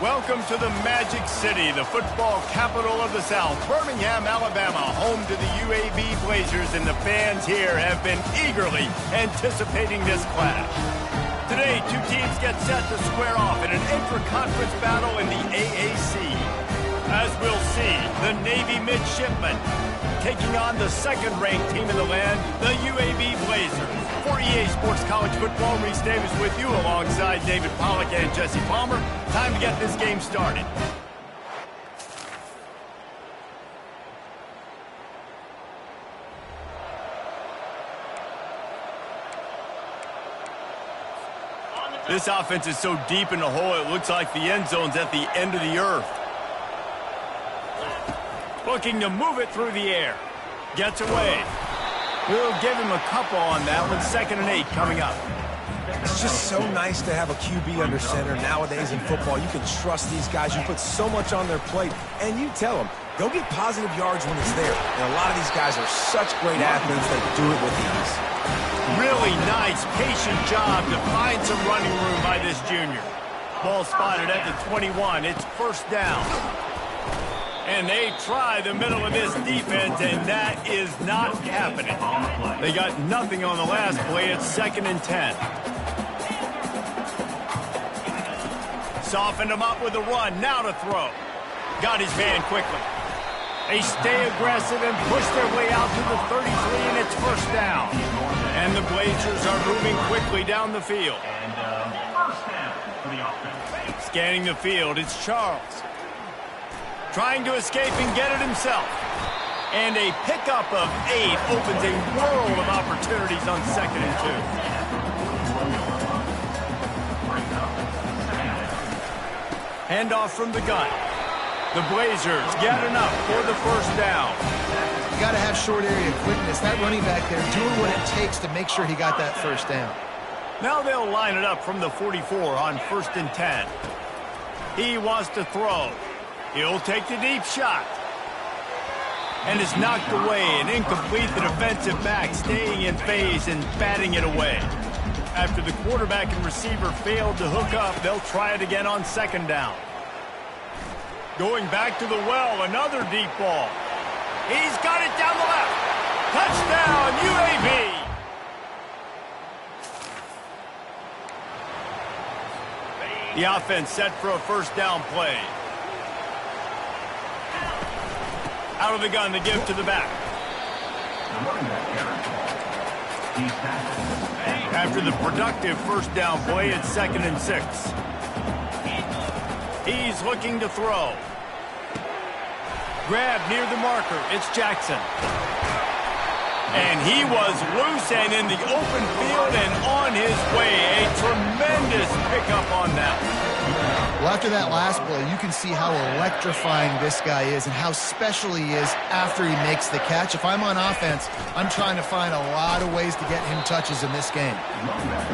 Welcome to the Magic City, the football capital of the South, Birmingham, Alabama, home to the UAB Blazers, and the fans here have been eagerly anticipating this clash. Today, two teams get set to square off in an intra-conference battle in the AAC. As we'll see, the Navy Midshipmen taking on the second-ranked team in the land, the UAB Blazers. For EA Sports College Football, Reese Davis with you alongside David Pollack and Jesse Palmer. Time to get this game started. This offense is so deep in the hole, it looks like the end zone's at the end of the earth. Looking to move it through the air. Gets away. We'll give him a couple on that one. 2nd and 8 coming up. It's just so nice to have a QB under center. Nowadays in football, you can trust these guys. You put so much on their plate, and you tell them, go get positive yards when it's there. And a lot of these guys are such great athletes that do it with ease. Really nice, patient job to find some running room by this junior. Ball spotted at the 21. It's 1st down. And they try the middle of this defense, and that is not happening. They got nothing on the last play. It's 2nd and 10. Softened him up with a run. Now to throw. Got his man quickly. They stay aggressive and push their way out to the 33, and it's 1st down. And the Blazers are moving quickly down the field. Scanning the field, it's Charles. Trying to escape and get it himself. And a pickup of 8 opens a world of opportunities on 2nd and 2. Handoff from the gun. The Blazers get enough for the 1st down. You got to have short area quickness. That running back there doing what it takes to make sure he got that 1st down. Now they'll line it up from the 44 on 1st and 10. He wants to throw. He'll take the deep shot. And is knocked away and incomplete. The defensive back staying in phase and batting it away. After the quarterback and receiver failed to hook up, they'll try it again on 2nd down. Going back to the well, another deep ball. He's got it down the left. Touchdown, UAB! The offense set for a 1st down play. Out of the gun to give to the back. After the productive 1st down play, it's 2nd and 6. He's looking to throw. Grab near the marker. It's Jackson. And he was loose and in the open field and on his way. A tremendous pickup on that. Well, after that last play, you can see how electrifying this guy is and how special he is after he makes the catch. If I'm on offense, I'm trying to find a lot of ways to get him touches in this game.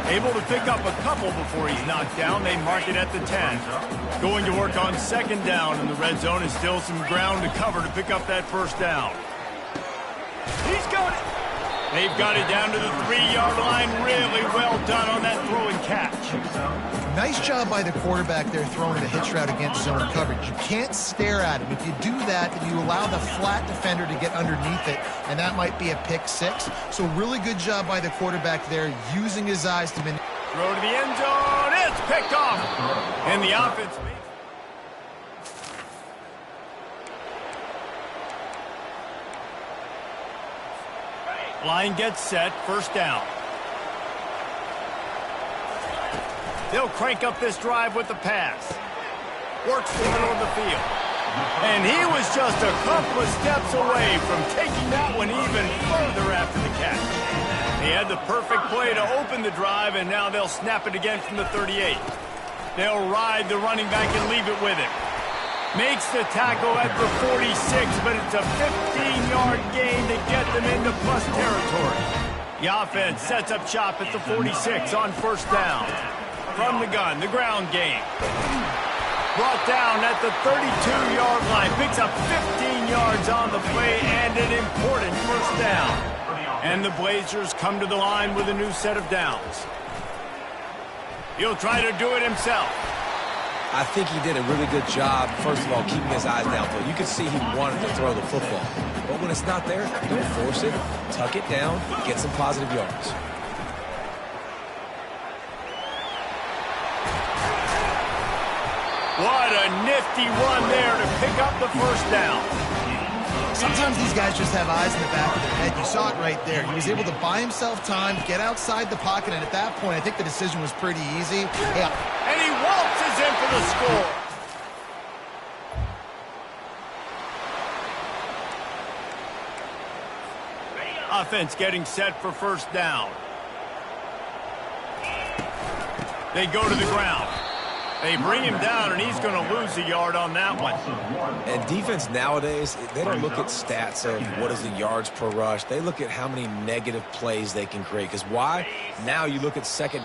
Able to pick up a couple before he's knocked down. They mark it at the 10. Going to work on 2nd down in the red zone, and still some ground to cover to pick up that 1st down. He's got it. They've got it down to the 3-yard line. Really well done on that throw and catch. Nice job by the quarterback there throwing the hitch route against zone coverage. You can't stare at him. If you do that, then you allow the flat defender to get underneath it, and that might be a pick 6. So really good job by the quarterback there, using his eyes to manipulate. Throw to the end zone. It's picked off. And the offense makes. Line gets set. 1st down. They'll crank up this drive with the pass. Works the middle of the field. And he was just a couple of steps away from taking that one even further after the catch. He had the perfect play to open the drive, and now they'll snap it again from the 38. They'll ride the running back and leave it with him. Makes the tackle at the 46, but it's a 15-yard gain to get them into plus territory. The offense sets up shop at the 46 on 1st down. From the gun, the ground game. Brought down at the 32-yard line. Picks up 15 yards on the play and an important 1st down. And the Blazers come to the line with a new set of downs. He'll try to do it himself. I think he did a really good job, first of all, keeping his eyes downfield. You could see he wanted to throw the football. But when it's not there, don't force it. Tuck it down, get some positive yards. What a nifty run there to pick up the first down. Sometimes these guys just have eyes in the back of their head. You saw it right there. He was able to buy himself time, get outside the pocket, and at that point, I think the decision was pretty easy. Yeah. And he waltzes in for the score. Offense getting set for first down. They go to the ground. They bring him down, and he's going to lose a yard on that one. And defense nowadays, they don't look at stats of what is the yards per rush. They look at how many negative plays they can create. Because why? Now you look at second.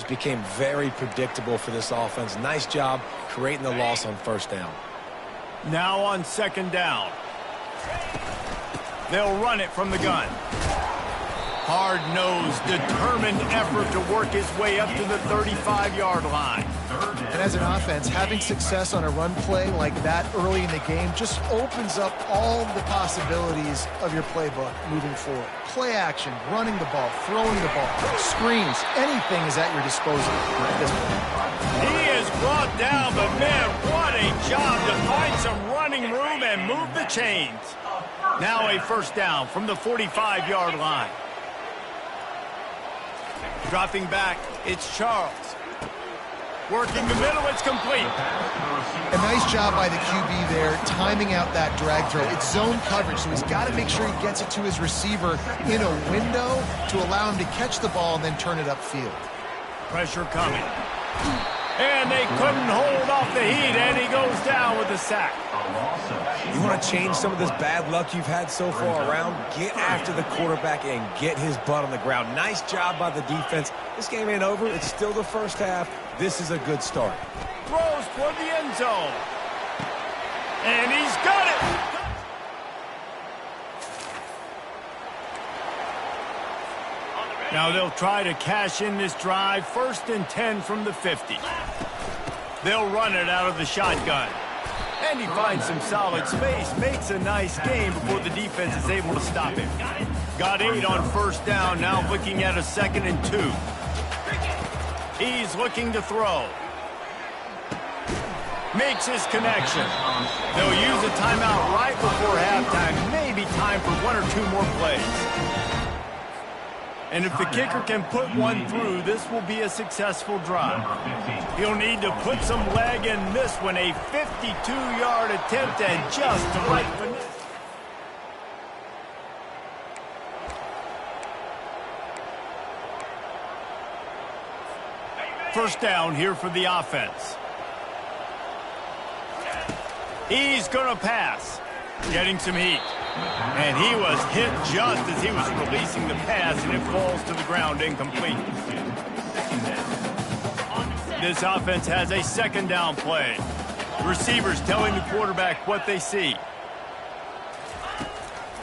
just became very predictable for this offense. Nice job creating the loss on first down. Now on second down. They'll run it from the gun. Hard-nosed, determined effort to work his way up to the 35-yard line. And as an offense, having success on a run play like that early in the game just opens up all the possibilities of your playbook moving forward. Play action, running the ball, throwing the ball, screens, anything is at your disposal at this point. He is brought down, but man, what a job to find some running room and move the chains. Now a first down from the 45-yard line. Dropping back, it's Charles. Working the middle, it's complete. A nice job by the QB there, timing out that drag throw. It's zone coverage, so he's got to make sure he gets it to his receiver in a window to allow him to catch the ball and then turn it upfield. Pressure coming. And they couldn't hold off the heat, and he goes down with a sack. You want to change some of this bad luck you've had so far around? Get after the quarterback and get his butt on the ground. Nice job by the defense. This game ain't over. It's still the first half. This is a good start. Throws toward the end zone. And he's got it. Now they'll try to cash in this drive. 1st and 10 from the 50. They'll run it out of the shotgun. And he finds some solid space. Makes a nice game before the defense is able to stop him. Got 8 on first down. Now looking at a 2nd and 2. He's looking to throw. Makes his connection. They'll use a timeout right before halftime. Maybe time for 1 or 2 more plays. And if the kicker can put one through, this will be a successful drive. He'll need to put some leg in this one. A 52-yard attempt and just right finesse. First down here for the offense. He's going to pass. Getting some heat. And he was hit just as he was releasing the pass, and it falls to the ground incomplete. This offense has a 2nd down play. Receivers telling the quarterback what they see.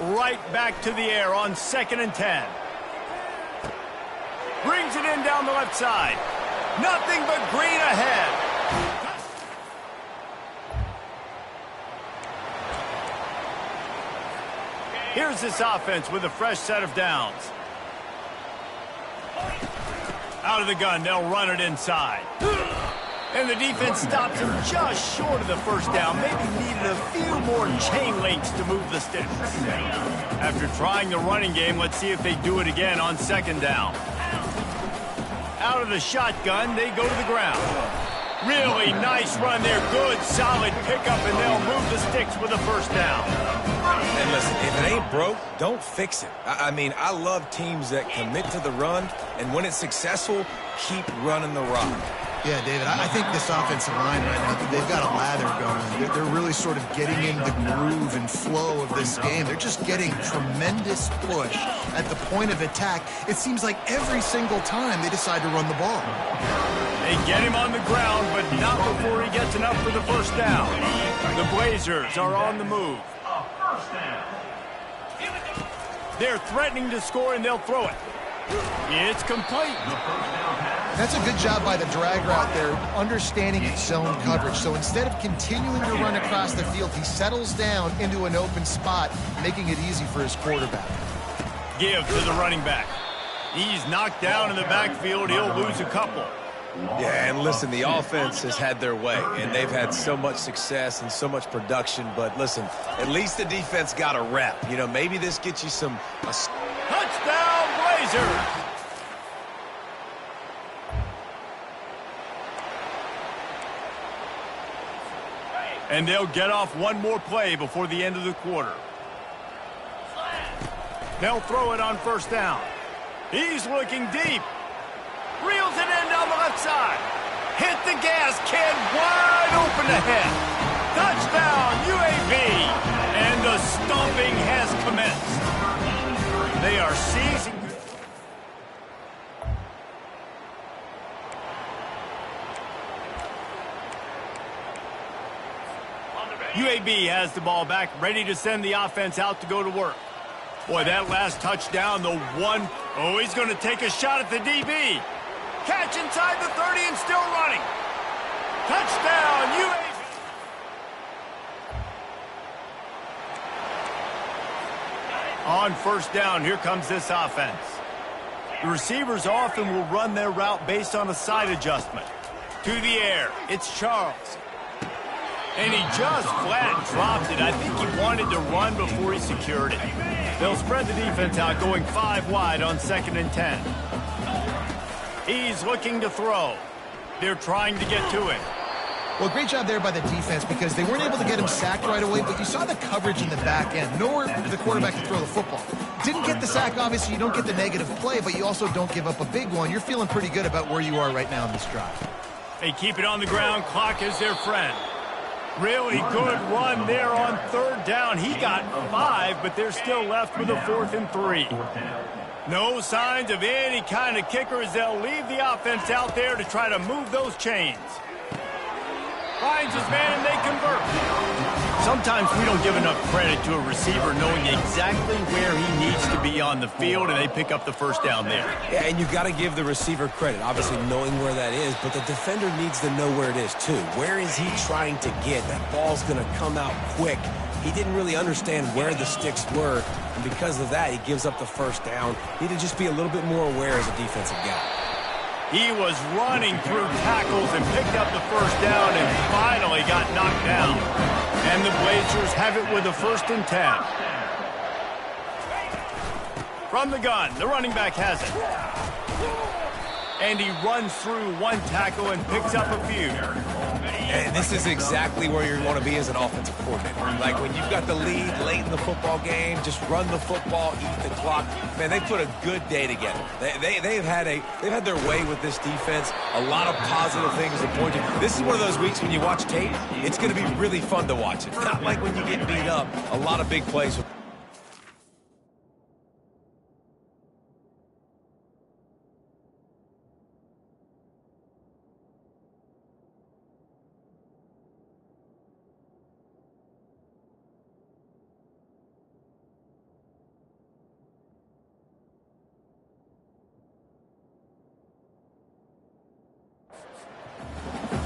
Right back to the air on 2nd and 10. Brings it in down the left side. Nothing but green ahead. Here's this offense with a fresh set of downs. Out of the gun, they'll run it inside. And the defense stops him just short of the first down. Maybe needed a few more chain links to move the sticks. After trying the running game, let's see if they do it again on 2nd down. Out of the shotgun, they go to the ground. Really nice run there. Good, solid pickup, and they'll move the sticks with a first down. And listen, if it ain't broke, don't fix it. I mean, I love teams that commit to the run, and when it's successful, keep running the rock. Yeah, David, I think this offensive line right now, they've got a lather going. They're really sort of getting in the groove and flow of this game. They're just getting tremendous push at the point of attack. It seems like every single time they decide to run the ball. They get him on the ground, but not before he gets enough for the first down. The Blazers are on the move. They're threatening to score, and they'll throw it. It's complete. That's a good job by the drag route there, understanding its zone coverage. So instead of continuing to run across the field, he settles down into an open spot, making it easy for his quarterback. Give to the running back. He's knocked down in the backfield. He'll lose a couple. Yeah, and listen, the offense has had their way, and they've had so much success and so much production. But listen, at least the defense got a rep. You know, maybe this gets you some... Touchdown, Blazers! And they'll get off one more play before the end of the quarter. They'll throw it on first down. He's looking deep. Reels it in down the left side. Hit the gas, kid. Wide open ahead. Touchdown, UAB. And the stomping has commenced. They are seizing. UAB has the ball back, ready to send the offense out to go to work. Boy, that last touchdown, the one. Oh, he's going to take a shot at the DB. Catch inside the 30 and still running. Touchdown, UAB. On first down, here comes this offense. The receivers often will run their route based on a side adjustment. To the air, it's Charles. And he just flat dropped it. I think he wanted to run before he secured it. They'll spread the defense out, going 5 wide on 2nd and 10. He's looking to throw. They're trying to get to him. Well, great job there by the defense because they weren't able to get him sacked right away, but you saw the coverage in the back end. Nowhere for the quarterback to throw the football. Didn't get the sack, obviously. You don't get the negative play, but you also don't give up a big one. You're feeling pretty good about where you are right now in this drive. They keep it on the ground. Clock is their friend. Really good run there on 3rd down. He got 5, but they're still left with a 4th and 3. No signs of any kind of kicker as they'll leave the offense out there to try to move those chains. Finds his man and they convert. Sometimes we don't give enough credit to a receiver knowing exactly where he needs to be on the field, and they pick up the first down there. Yeah, and you've got to give the receiver credit, obviously knowing where that is, but the defender needs to know where it is too. Where is he trying to get? That ball's going to come out quick. He didn't really understand where the sticks were, and because of that, he gives up the first down. Need to just be a little bit more aware as a defensive guy. He was running through tackles and picked up the first down and finally got knocked down. And the Blazers have it with a 1st and 10. From the gun, the running back has it. And he runs through 1 tackle and picks up a few. And this is exactly where you want to be as an offensive coordinator. Like when you've got the lead late in the football game, just run the football, eat the clock. Man, they put a good day together. They've had their way with this defense. A lot of positive things to point to. This is one of those weeks when you watch tape, it's going to be really fun to watch it. Not like when you get beat up. A lot of big plays.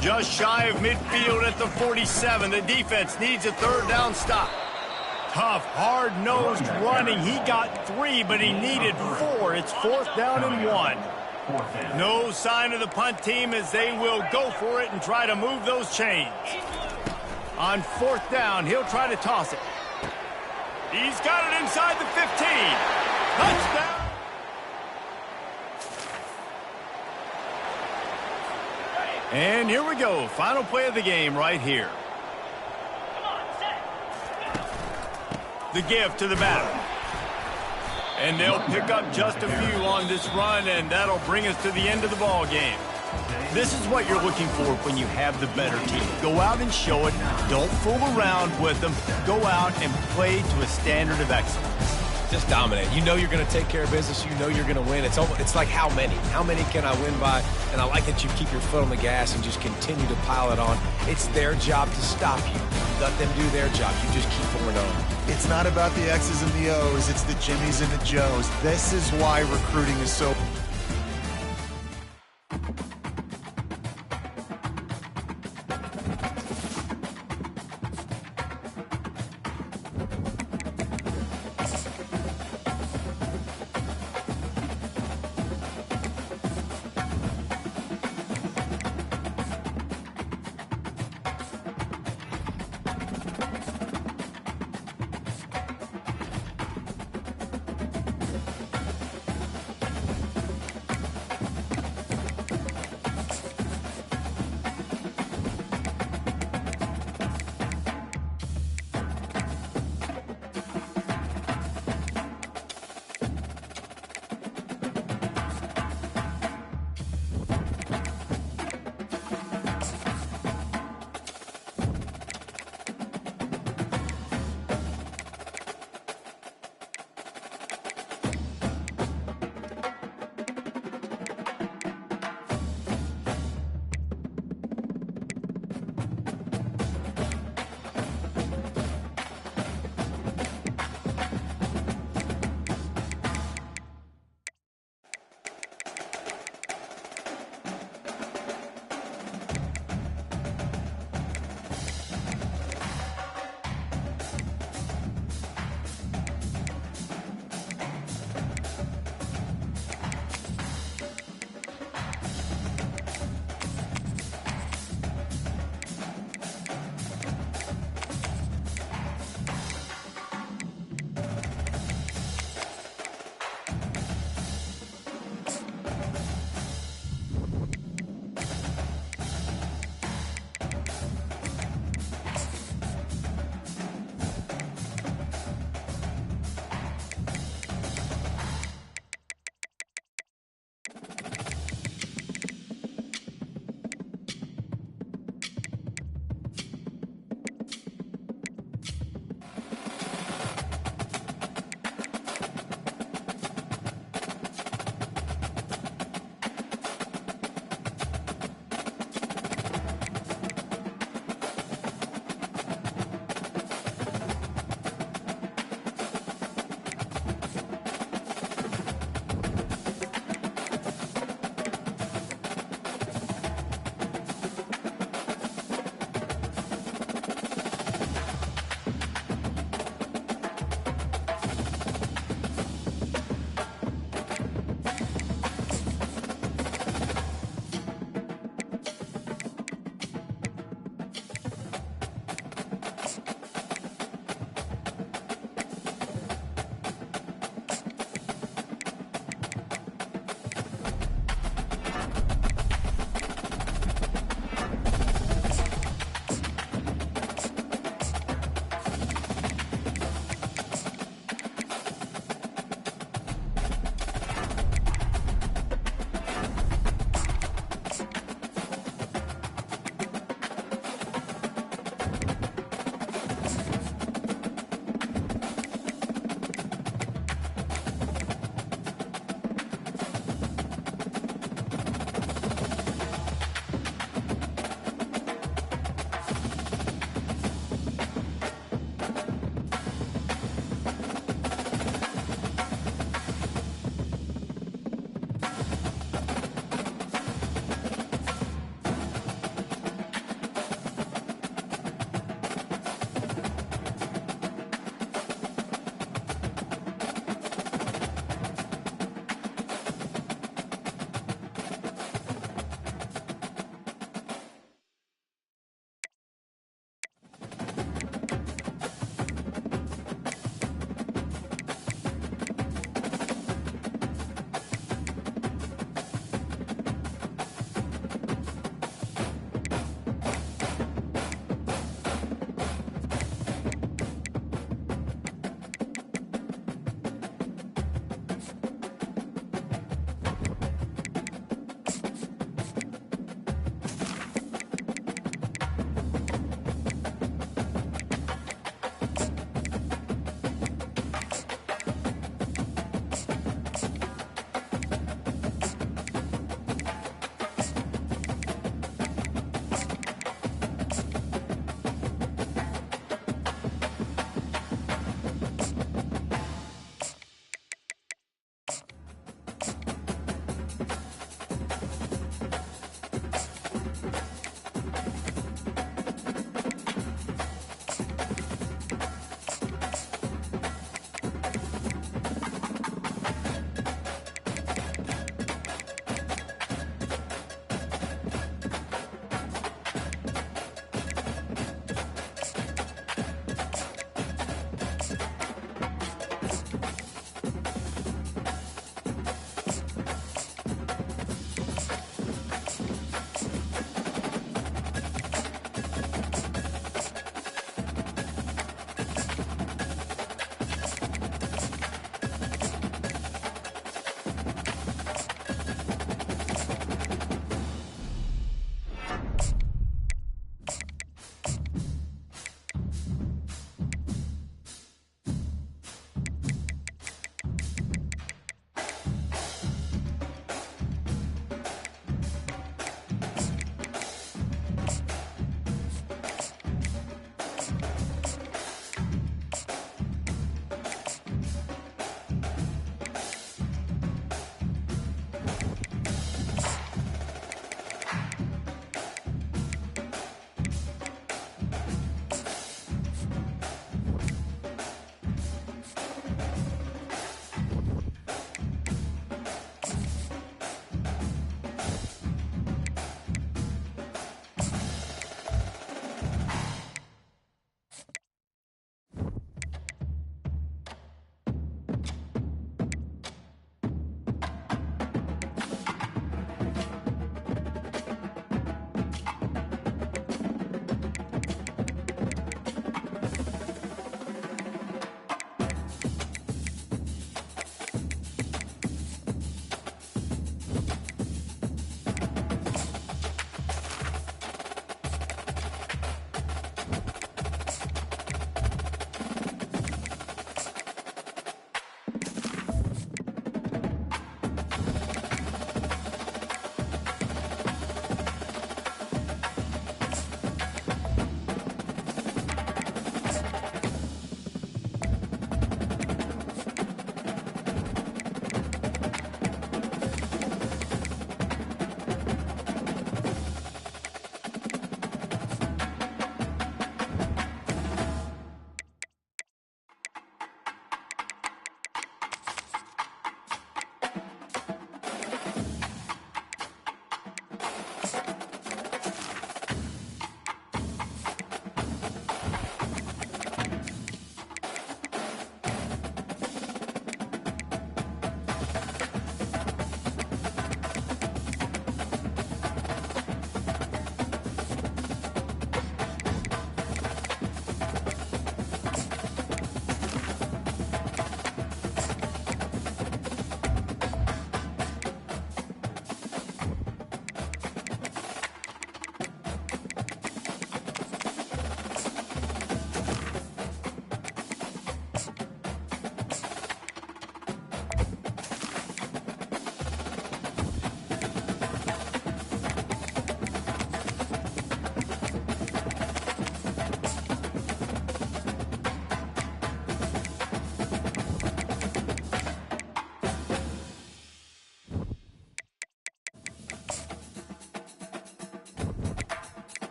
Just shy of midfield at the 47. The defense needs a 3rd down stop. Tough, hard-nosed running. He got 3, but he needed 4. It's 4th down and 1. No sign of the punt team as they will go for it and try to move those chains. On 4th down, he'll try to toss it. He's got it inside the 15. Touchdown. And here we go. Final play of the game right here. The give to the batter. And they'll pick up just a few on this run, and that'll bring us to the end of the ball game. This is what you're looking for when you have the better team. Go out and show it. Don't fool around with them. Go out and play to a standard of excellence. Just dominate. You know you're going to take care of business. You know you're going to win. It's like how many? How many can I win by? And I like that you keep your foot on the gas and just continue to pile it on. It's their job to stop you. Let them do their job. You just keep going on. It's not about the X's and the O's. It's the Jimmies and the Joes. This is why recruiting is so